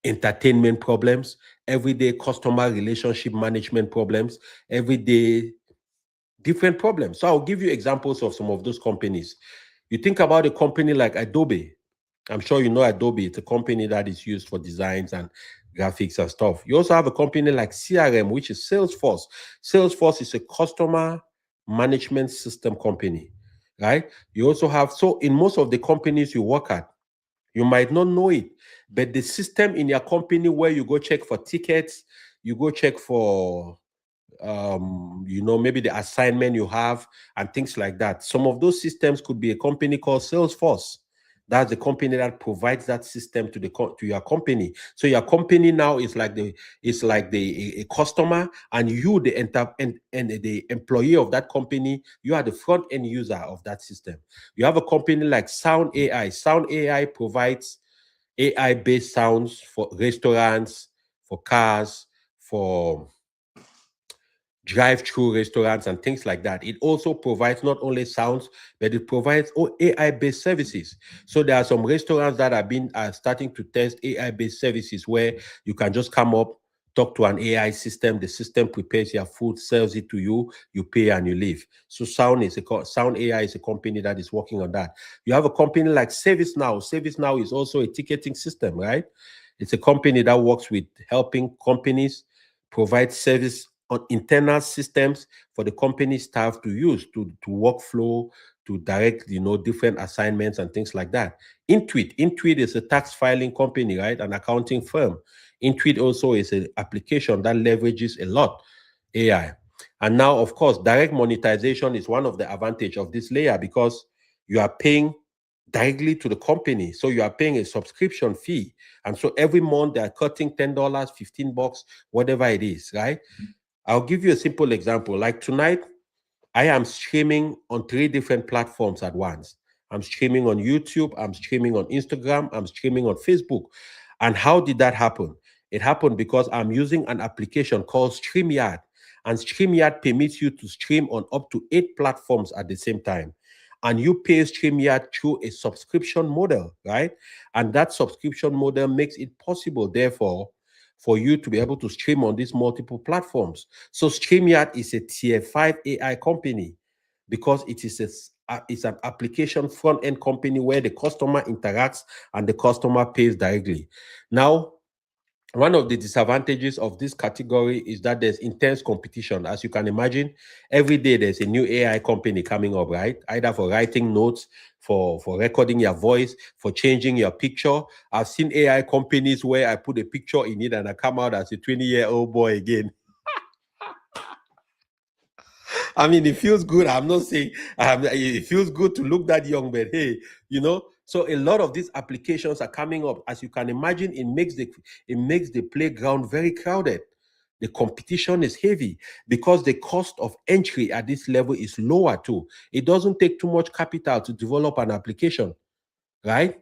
entertainment problems, everyday customer relationship management problems, everyday different problems. So I'll give you examples of some of those companies. You think about a company like Adobe. I'm sure you know Adobe. It's a company that is used for designs and graphics and stuff. You also have a company like CRM, which is Salesforce. Salesforce is a customer management system company, right? You also have, so in most of the companies you work at, you might not know it, but the system in your company where you go check for tickets, you go check for maybe the assignment you have and things like that. Some of those systems could be a company called Salesforce That's the company that provides that system to to your company. So your company now is like a customer, and you and the employee of that company, you are the front end user of that system. You have a company like Sound AI. Sound AI provides AI based sounds for restaurants, for cars, for drive-through restaurants and things like that. It also provides not only sounds, but it provides AI-based services. So there are some restaurants that are starting to test AI-based services where you can just come up, talk to an AI system. The system prepares your food, serves it to you, you pay and you leave. So Sound AI is a company that is working on that. You have a company like ServiceNow. ServiceNow is also a ticketing system, right? It's a company that works with helping companies provide service on internal systems for the company staff to use to workflow, to direct, different assignments and things like that. Intuit is a tax filing company, right? An accounting firm. Intuit also is an application that leverages a lot AI. And now, of course, direct monetization is one of the advantage of this layer because you are paying directly to the company. So you are paying a subscription fee. And so every month they are cutting $10, $15, whatever it is, right? I'll give you a simple example. Like tonight, I am streaming on 3 different platforms at once. I'm streaming on YouTube, I'm streaming on Instagram, I'm streaming on Facebook. And how did that happen? It happened because I'm using an application called StreamYard. And StreamYard permits you to stream on up to 8 platforms at the same time. And you pay StreamYard through a subscription model, right? And that subscription model makes it possible, therefore, for you to be able to stream on these multiple platforms. So StreamYard is a tier 5 AI company because it's an application front end company where the customer interacts and the customer pays directly. Now, one of the disadvantages of this category is that there's intense competition. As you can imagine, every day there's a new AI company coming up, right? Either for writing notes, for recording your voice, for changing your picture. I've seen AI companies where I put a picture in it and I come out as a 20-year-old boy again. I mean, it feels good. I'm not saying it feels good to look that young, but hey, So a lot of these applications are coming up. As you can imagine, it makes the playground very crowded. The competition is heavy because the cost of entry at this level is lower too. It doesn't take too much capital to develop an application, right?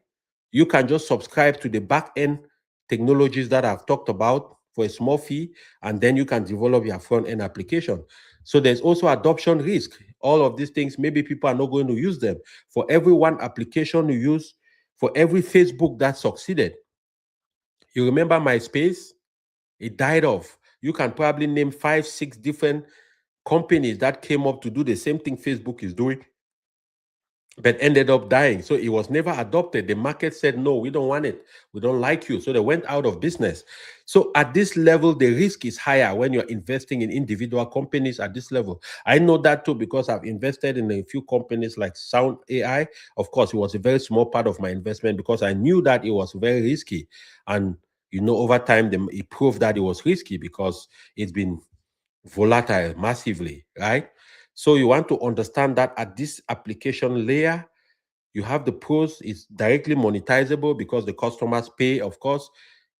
You can just subscribe to the back end technologies that I've talked about for a small fee, and then you can develop your front end application. So there's also adoption risk. All of these things, maybe people are not going to use them. For every one application you use, for every Facebook that succeeded, you remember MySpace? It died off. You can probably name 5, 6 different companies that came up to do the same thing Facebook is doing, but ended up dying. So it was never adopted. The market said, no, we don't want it. We don't like you. So they went out of business. So at this level, the risk is higher when you're investing in individual companies at this level. I know that too because I've invested in a few companies like Sound AI. Of course, it was a very small part of my investment because I knew that it was very risky. And, over time, it proved that it was risky because it's been volatile massively, right? So you want to understand that at this application layer, you have the pros. It's directly monetizable because the customers pay, of course.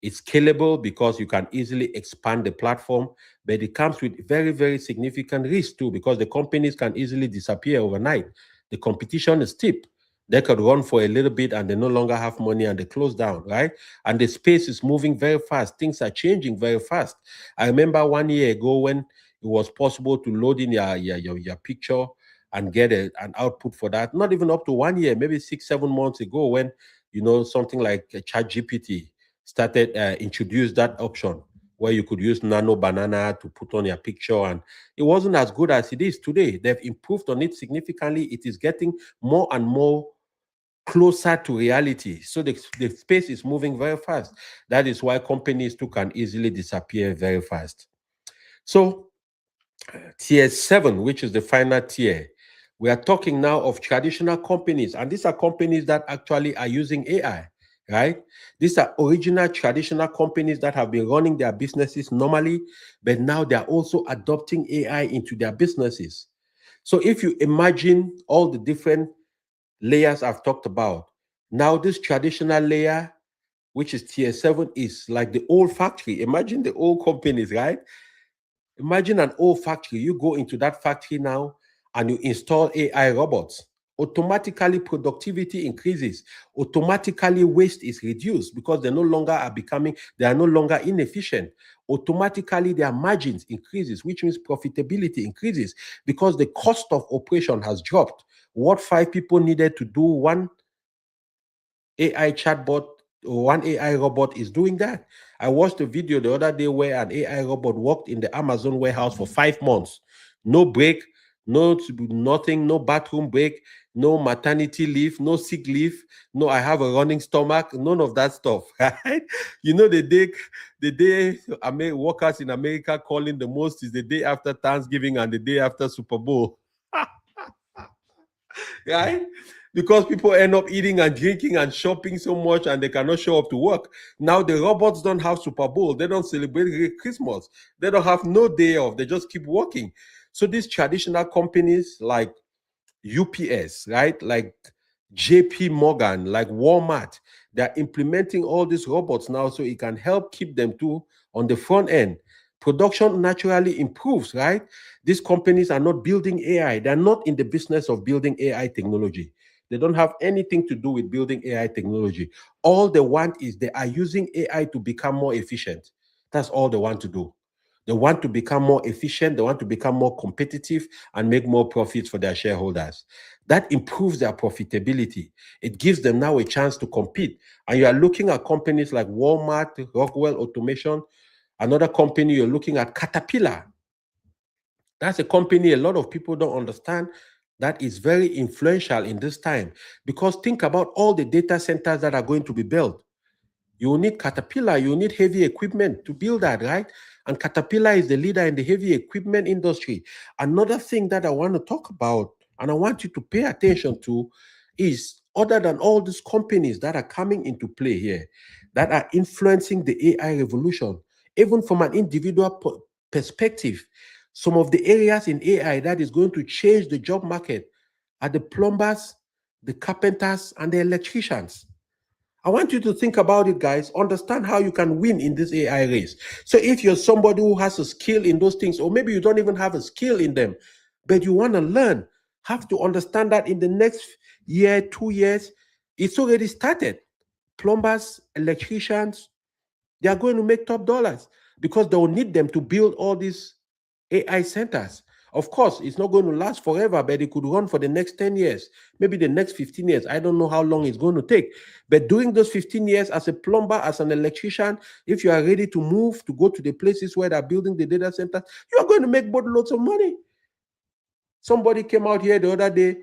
It's scalable because you can easily expand the platform, but it comes with very, very significant risk too because the companies can easily disappear overnight. The competition is steep. They could run for a little bit and they no longer have money and they close down, right? And the space is moving very fast. Things are changing very fast. I remember 1 year ago when it was possible to load in your picture and get an output for that. Not even up to 1 year, maybe 6, 7 months ago, when something like ChatGPT started introduced that option where you could use Nano Banana to put on your picture, and it wasn't as good as it is today. They've improved on it significantly. It is getting more and more closer to reality. So the space is moving very fast. That is why companies too can easily disappear very fast. So tier 7, which is the final tier, we are talking now of traditional companies, and these are companies that actually are using AI, right? These are original traditional companies that have been running their businesses normally, but now they're also adopting AI into their businesses. So if you imagine all the different layers I've talked about, Now this traditional layer, which is tier 7, is like the old factory. Imagine the old companies, right? Imagine an old factory. You go into that factory now and you install AI robots. Automatically, productivity increases. Automatically, waste is reduced because they are no longer inefficient. Automatically, their margins increases, which means profitability increases because the cost of operation has dropped. What 5 people needed to do one AI chatbot or one AI robot is doing that. I watched a video the other day where an AI robot worked in the Amazon warehouse for 5 months. No break, no nothing, no bathroom break, no maternity leave, no sick leave, no I have a running stomach, none of that stuff. Right? You know the day workers in America calling the most is the day after Thanksgiving and the day after Super Bowl. Right? Because people end up eating and drinking and shopping so much and they cannot show up to work. Now the robots don't have Super Bowl. They don't celebrate Christmas. They don't have no day off. They just keep working. So these traditional companies like UPS, right? Like JP Morgan, like Walmart, they're implementing all these robots now so it can help keep them too on the front end. Production naturally improves, right? These companies are not building AI. They're not in the business of building AI technology. They don't have anything to do with building AI technology. All they want is they are using AI to become more efficient. That's all they want to do. They want to become more efficient, they want to become more competitive and make more profits for their shareholders. That improves their profitability. It gives them now a chance to compete. And you are looking at companies like Walmart, Rockwell Automation, another company you're looking at, Caterpillar. That's a company a lot of people don't understand that is very influential in this time because think about all the data centers that are going to be built. You need Caterpillar, you need heavy equipment to build that, right? And Caterpillar is the leader in the heavy equipment industry. Another thing that I want to talk about and I want you to pay attention to is other than all these companies that are coming into play here, that are influencing the AI revolution, even from an individual perspective, some of the areas in AI that is going to change the job market are the plumbers, the carpenters, and the electricians. I want you to think about it, guys. Understand how you can win in this AI race. So, if you're somebody who has a skill in those things, or maybe you don't even have a skill in them, but you want to learn, have to understand that in the next year, 2 years, it's already started. Plumbers, electricians, they are going to make top dollars because they will need them to build all these AI centers. Of course, it's not going to last forever, but it could run for the next 10 years, maybe the next 15 years. I don't know how long it's going to take. But during those 15 years, as a plumber, as an electrician, if you are ready to move to go to the places where they're building the data centers, you are going to make boatloads of money. Somebody came out here the other day.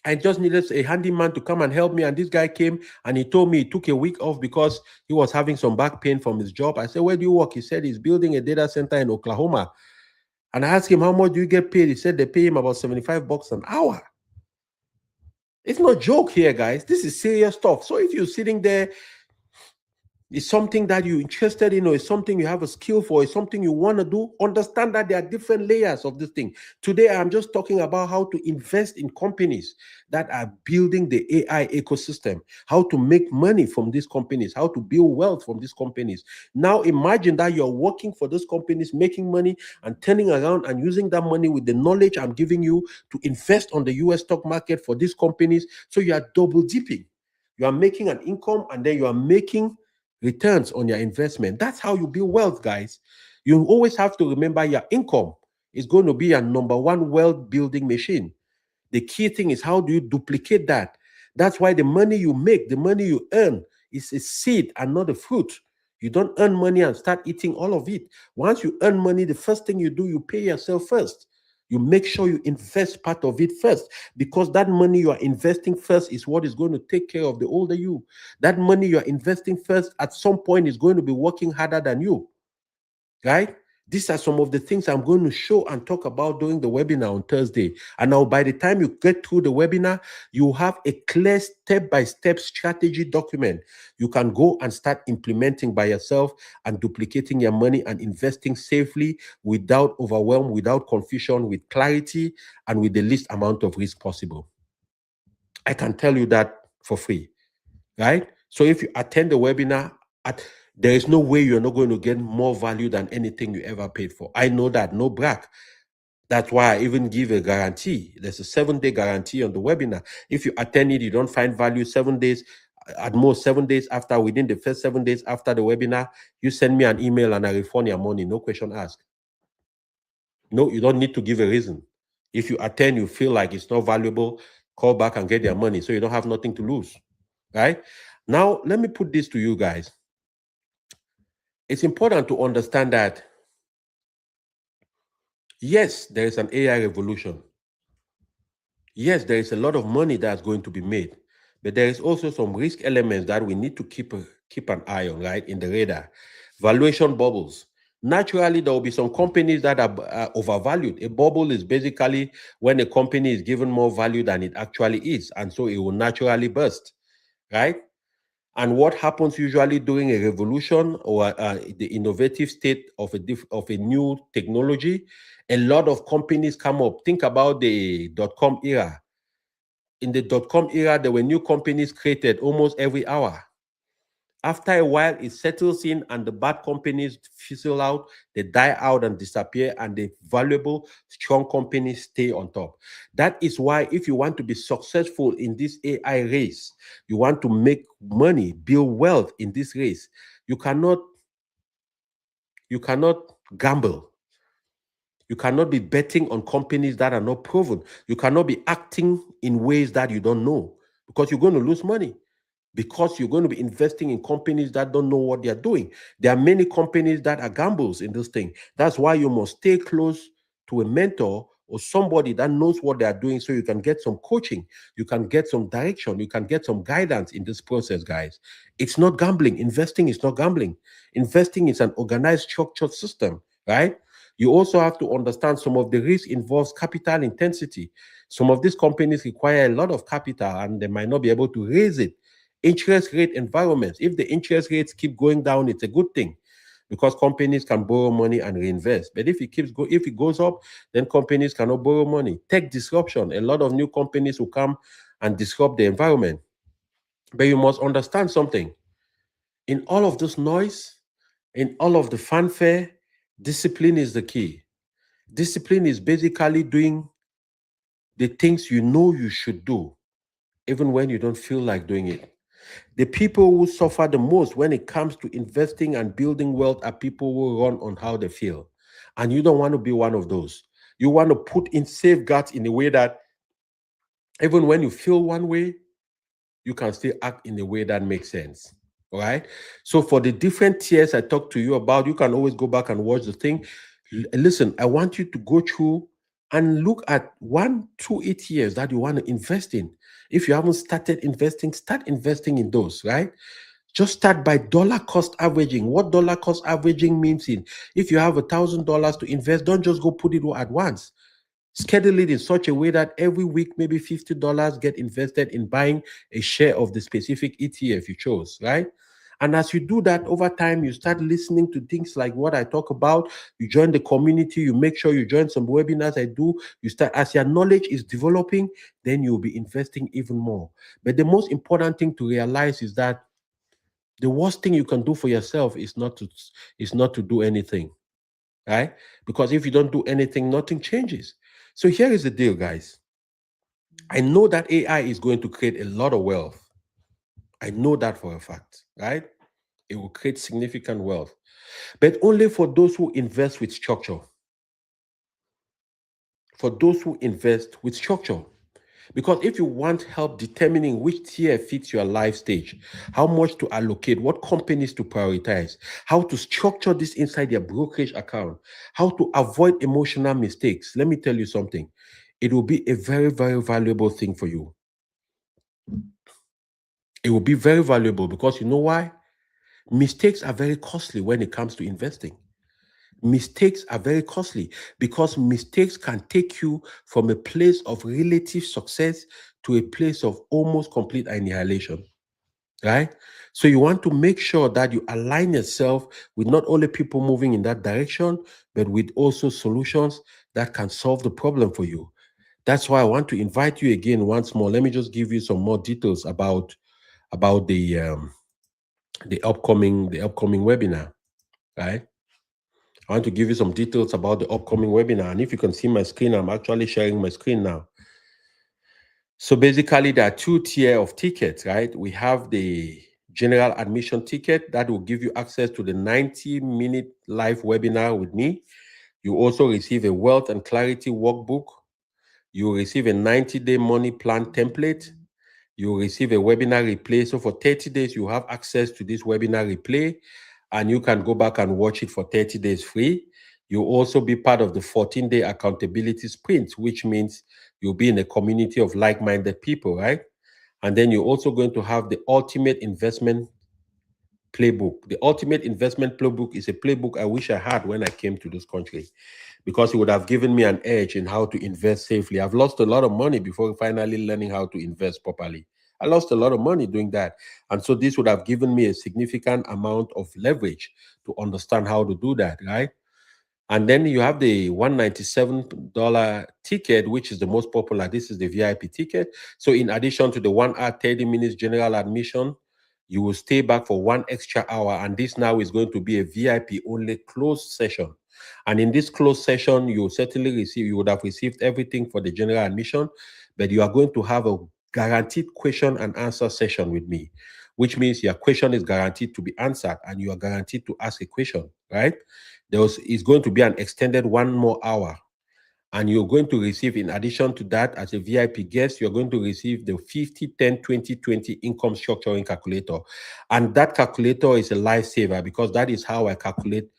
I just needed a handyman to come and help me. And this guy came and he told me he took a week off because he was having some back pain from his job. I said, "Where do you work?" He said he's building a data center in Oklahoma. And I asked him, "How much do you get paid?" He said they pay him about $75 an hour. It's no joke here, guys. This is serious stuff. So if you're sitting there, it's something that you're interested in, or it's something you have a skill for, it's something you want to do, understand that there are different layers of this thing. Today, I'm just talking about how to invest in companies that are building the AI ecosystem, how to make money from these companies, how to build wealth from these companies. Now, imagine that you're working for those companies, making money and turning around and using that money with the knowledge I'm giving you to invest on the US stock market for these companies. So you are double dipping. You are making an income and then you are making returns on your investment. That's how you build wealth, guys. You always have to remember your income is going to be your number one wealth building machine. The key thing is how do you duplicate that? That's why the money you make, the money you earn is a seed and not a fruit. You don't earn money and start eating all of it. Once you earn money, the first thing you do, you pay yourself first. You make sure you invest part of it first because that money you are investing first is what is going to take care of the older you. That money you are investing first at some point is going to be working harder than you, right? These are some of the things I'm going to show and talk about during the webinar on Thursday. And now, by the time you get through the webinar, you have a clear step-by-step strategy document you can go and start implementing by yourself and duplicating your money and investing safely without overwhelm, without confusion, with clarity, and with the least amount of risk possible. I can tell you that for free. right? So if you attend the webinar, there is no way you're not going to get more value than anything you ever paid for. I know that, no brag. That's why I even give a guarantee. There's a 7-day guarantee on the webinar. If you attend it, you don't find value 7 days, at most 7 days after, within the first 7 days after the webinar, you send me an email and I refund your money, no question asked. No, you don't need to give a reason. If you attend, you feel like it's not valuable, call back and get your money so you don't have nothing to lose, right? Now, let me put this to you guys. It's important to understand that, yes, there is an AI revolution. Yes, there is a lot of money that's going to be made, but there is also some risk elements that we need to keep an eye on, right, in the radar. Valuation bubbles. Naturally, there will be some companies that are overvalued. A bubble is basically when a company is given more value than it actually is, and so it will naturally burst, right? And what happens usually during a revolution or the innovative state of a new technology, a lot of companies come up. Think about the dot-com era. In the dot-com era, there were new companies created almost every hour. After a while, it settles in and the bad companies fizzle out, they die out and disappear, and the valuable, strong companies stay on top. That is why, if you want to be successful in this AI race, you want to make money, build wealth in this race, you cannot gamble. You cannot be betting on companies that are not proven. You cannot be acting in ways that you don't know, because you're going to lose money, because you're going to be investing in companies that don't know what they're doing. There are many companies that are gambles in this thing. That's why you must stay close to a mentor or somebody that knows what they are doing, so you can get some coaching, you can get some direction, you can get some guidance in this process, guys. It's not gambling. Investing is not gambling. Investing is an organized, structured system, right? You also have to understand some of the risk involves capital intensity. Some of these companies require a lot of capital and they might not be able to raise it. Interest rate environments, if the interest rates keep going down, it's a good thing, because companies can borrow money and reinvest. But if it goes up, then companies cannot borrow money. Tech disruption, a lot of new companies will come and disrupt the environment. But you must understand something. In all of this noise, in all of the fanfare, discipline is the key. Discipline is basically doing the things you know you should do, even when you don't feel like doing it. The people who suffer the most when it comes to investing and building wealth are people who run on how they feel. And you don't want to be one of those. You want to put in safeguards in a way that even when you feel one way, you can still act in a way that makes sense. All right. So for the different tiers I talked to you about, you can always go back and watch the thing. Listen, I want you to go through and look at 1 to 8 years that you want to invest in. If you haven't started investing, start investing in those, right? Just start by dollar cost averaging. What dollar cost averaging means in, if you have $1,000 to invest, don't just go put it at once. Schedule it in such a way that every week, maybe $50 get invested in buying a share of the specific ETF you chose, right? And as you do that over time, you start listening to things like what I talk about. You join the community, you make sure you join some webinars I do. You start, as your knowledge is developing, then you'll be investing even more. But the most important thing to realize is that the worst thing you can do for yourself is not to do anything, right? Because if you don't do anything, nothing changes. So here is the deal, guys. I know that AI is going to create a lot of wealth. I know that for a fact, right? It will create significant wealth, but only for those who invest with structure. For those who invest with structure. Because if you want help determining which tier fits your life stage, how much to allocate, what companies to prioritize, how to structure this inside your brokerage account, how to avoid emotional mistakes, let me tell you something. It will be a very, very valuable thing for you. It will be very valuable because you know why? Mistakes are very costly when it comes to investing. Mistakes are very costly because mistakes can take you from a place of relative success to a place of almost complete annihilation, right? So you want to make sure that you align yourself with not only people moving in that direction, but with also solutions that can solve the problem for you. That's why I want to invite you again once more. Let me just give you some more details about about the upcoming webinar, right? I want to give you some details about the upcoming webinar. And if you can see my screen, I'm actually sharing my screen now. So basically, there are two tier of tickets, right? We have the general admission ticket that will give you access to the 90-minute live webinar with me. You also receive a wealth and clarity workbook. You will receive a 90-day money plan template. You will receive a webinar replay. So for 30 days, you have access to this webinar replay, and you can go back and watch it for 30 days free. You'll also be part of the 14-day accountability sprint, which means you'll be in a community of like-minded people, right? And then you're also going to have the ultimate investment playbook. The ultimate investment playbook is a playbook I wish I had when I came to this country, because it would have given me an edge in how to invest safely. I've lost a lot of money before finally learning how to invest properly. I lost a lot of money doing that. And so this would have given me a significant amount of leverage to understand how to do that, right? And then you have the $197 ticket, which is the most popular. This is the VIP ticket. So in addition to the 1 hour, 30 minutes general admission, you will stay back for 1 extra hour. And this now is going to be a VIP only closed session. And in this closed session, you would have received everything for the general admission, but you are going to have a guaranteed question and answer session with me, which means your question is guaranteed to be answered and you are guaranteed to ask a question, right? Is going to be an extended 1 more hour. And you're going to receive, in addition to that, as a VIP guest, you're going to receive the 50, 10, 20, 20 income structuring calculator. And that calculator is a lifesaver, because that is how I calculate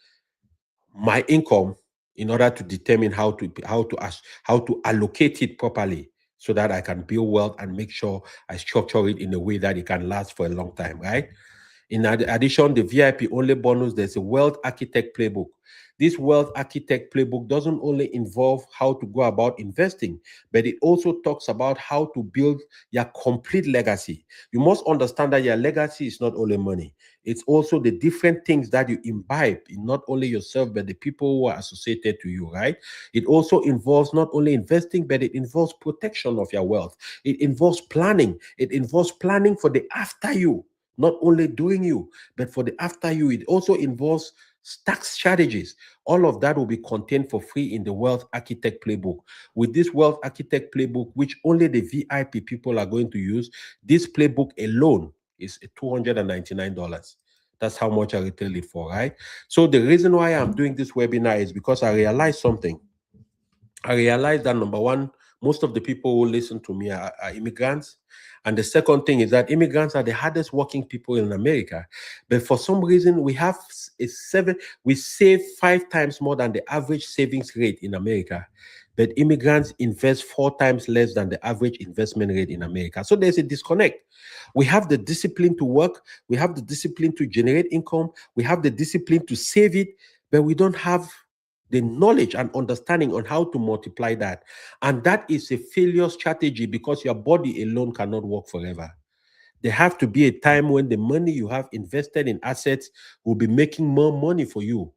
my income in order to determine how to allocate it properly, so that I can build wealth and make sure I structure it in a way that it can last for a long time, right? In addition, the VIP only bonus, there's a Wealth Architect Playbook. This Wealth Architect Playbook doesn't only involve how to go about investing, but it also talks about how to build your complete legacy. You must understand that your legacy is not only money, it's also the different things that you imbibe in not only yourself, but the people who are associated to you, right? It also involves not only investing, but it involves protection of your wealth. It involves planning. It involves planning for the after you, not only doing you, but for the after you. It also involves tax strategies. All of that will be contained for free in the Wealth Architect Playbook. With this Wealth Architect Playbook, which only the VIP people are going to use, this playbook alone is $299. That's how much I retail it for, right? So the reason why I'm doing this webinar is because I realized something. I realized that, number one, most of the people who listen to me are immigrants. And the second thing is that immigrants are the hardest working people in America. But for some reason, we save 5 times more than the average savings rate in America. But immigrants invest 4 times less than the average investment rate in America. So there's a disconnect. We have the discipline to work, we have the discipline to generate income, we have the discipline to save it, but we don't have the knowledge and understanding on how to multiply that. And that is a failure strategy, because your body alone cannot work forever. There have to be a time when the money you have invested in assets will be making more money for you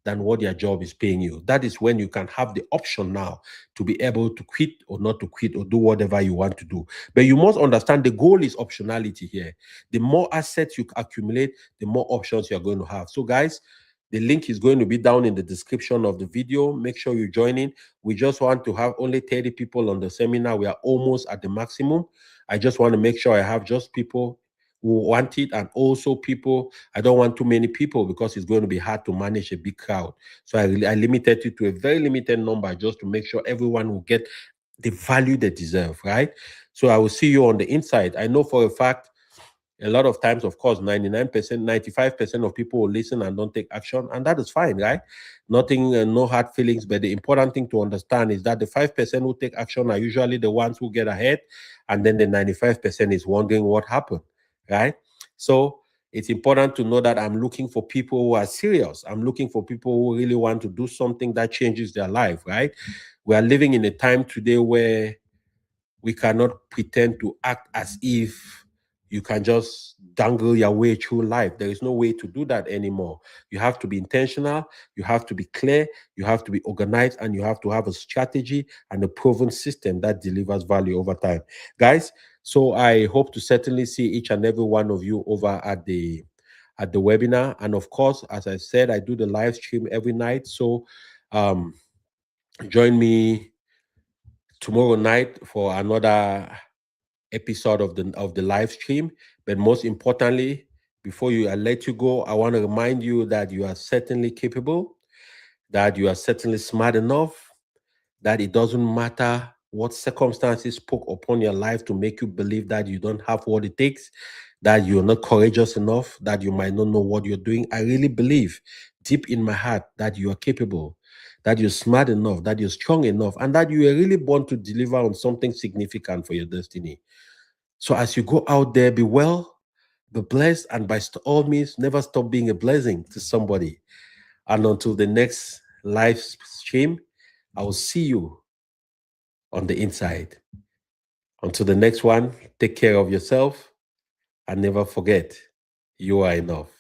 than what your job is paying you. That is when you can have the option now to be able to quit or not to quit or do whatever you want to do. But you must understand the goal is optionality here. The more assets you accumulate, the more options you're going to have. So guys, the link is going to be down in the description of the video. Make sure you join in. We just want to have only 30 people on the seminar. We are almost at the maximum. I just want to make sure I have just people who want it, and also people, I don't want too many people because it's going to be hard to manage a big crowd. So I limited it to a very limited number, just to make sure everyone will get the value they deserve, right? So I will see you on the inside. I know for a fact, a lot of times, of course, 99%, 95% of people will listen and don't take action, and that is fine, right? Nothing, no hard feelings. But the important thing to understand is that the 5% who take action are usually the ones who get ahead, and then the 95% is wondering what happened, right? So it's important to know that I'm looking for people who are serious. I'm looking for people who really want to do something that changes their life, right? We are living in a time today where we cannot pretend to act as if you can just dangle your way through life. There is no way to do that anymore. You have to be intentional, you have to be clear, you have to be organized, and you have to have a strategy and a proven system that delivers value over time. Guys, so I hope to certainly see each and every one of you over at the webinar. And of course, as I said, I do the live stream every night. So um, join me tomorrow night for another episode of the live stream. But most importantly, before I let you go, I want to remind you that you are certainly capable, that you are certainly smart enough, that it doesn't matter what circumstances spoke upon your life to make you believe that you don't have what it takes, that you're not courageous enough, that you might not know what you're doing. I really believe deep in my heart that you are capable, that you're smart enough, that you're strong enough, and that you are really born to deliver on something significant for your destiny. So as you go out there, be well, be blessed, and by all means, never stop being a blessing to somebody. And until the next live stream, I will see you on the inside. Until the next one, take care of yourself and never forget you are enough.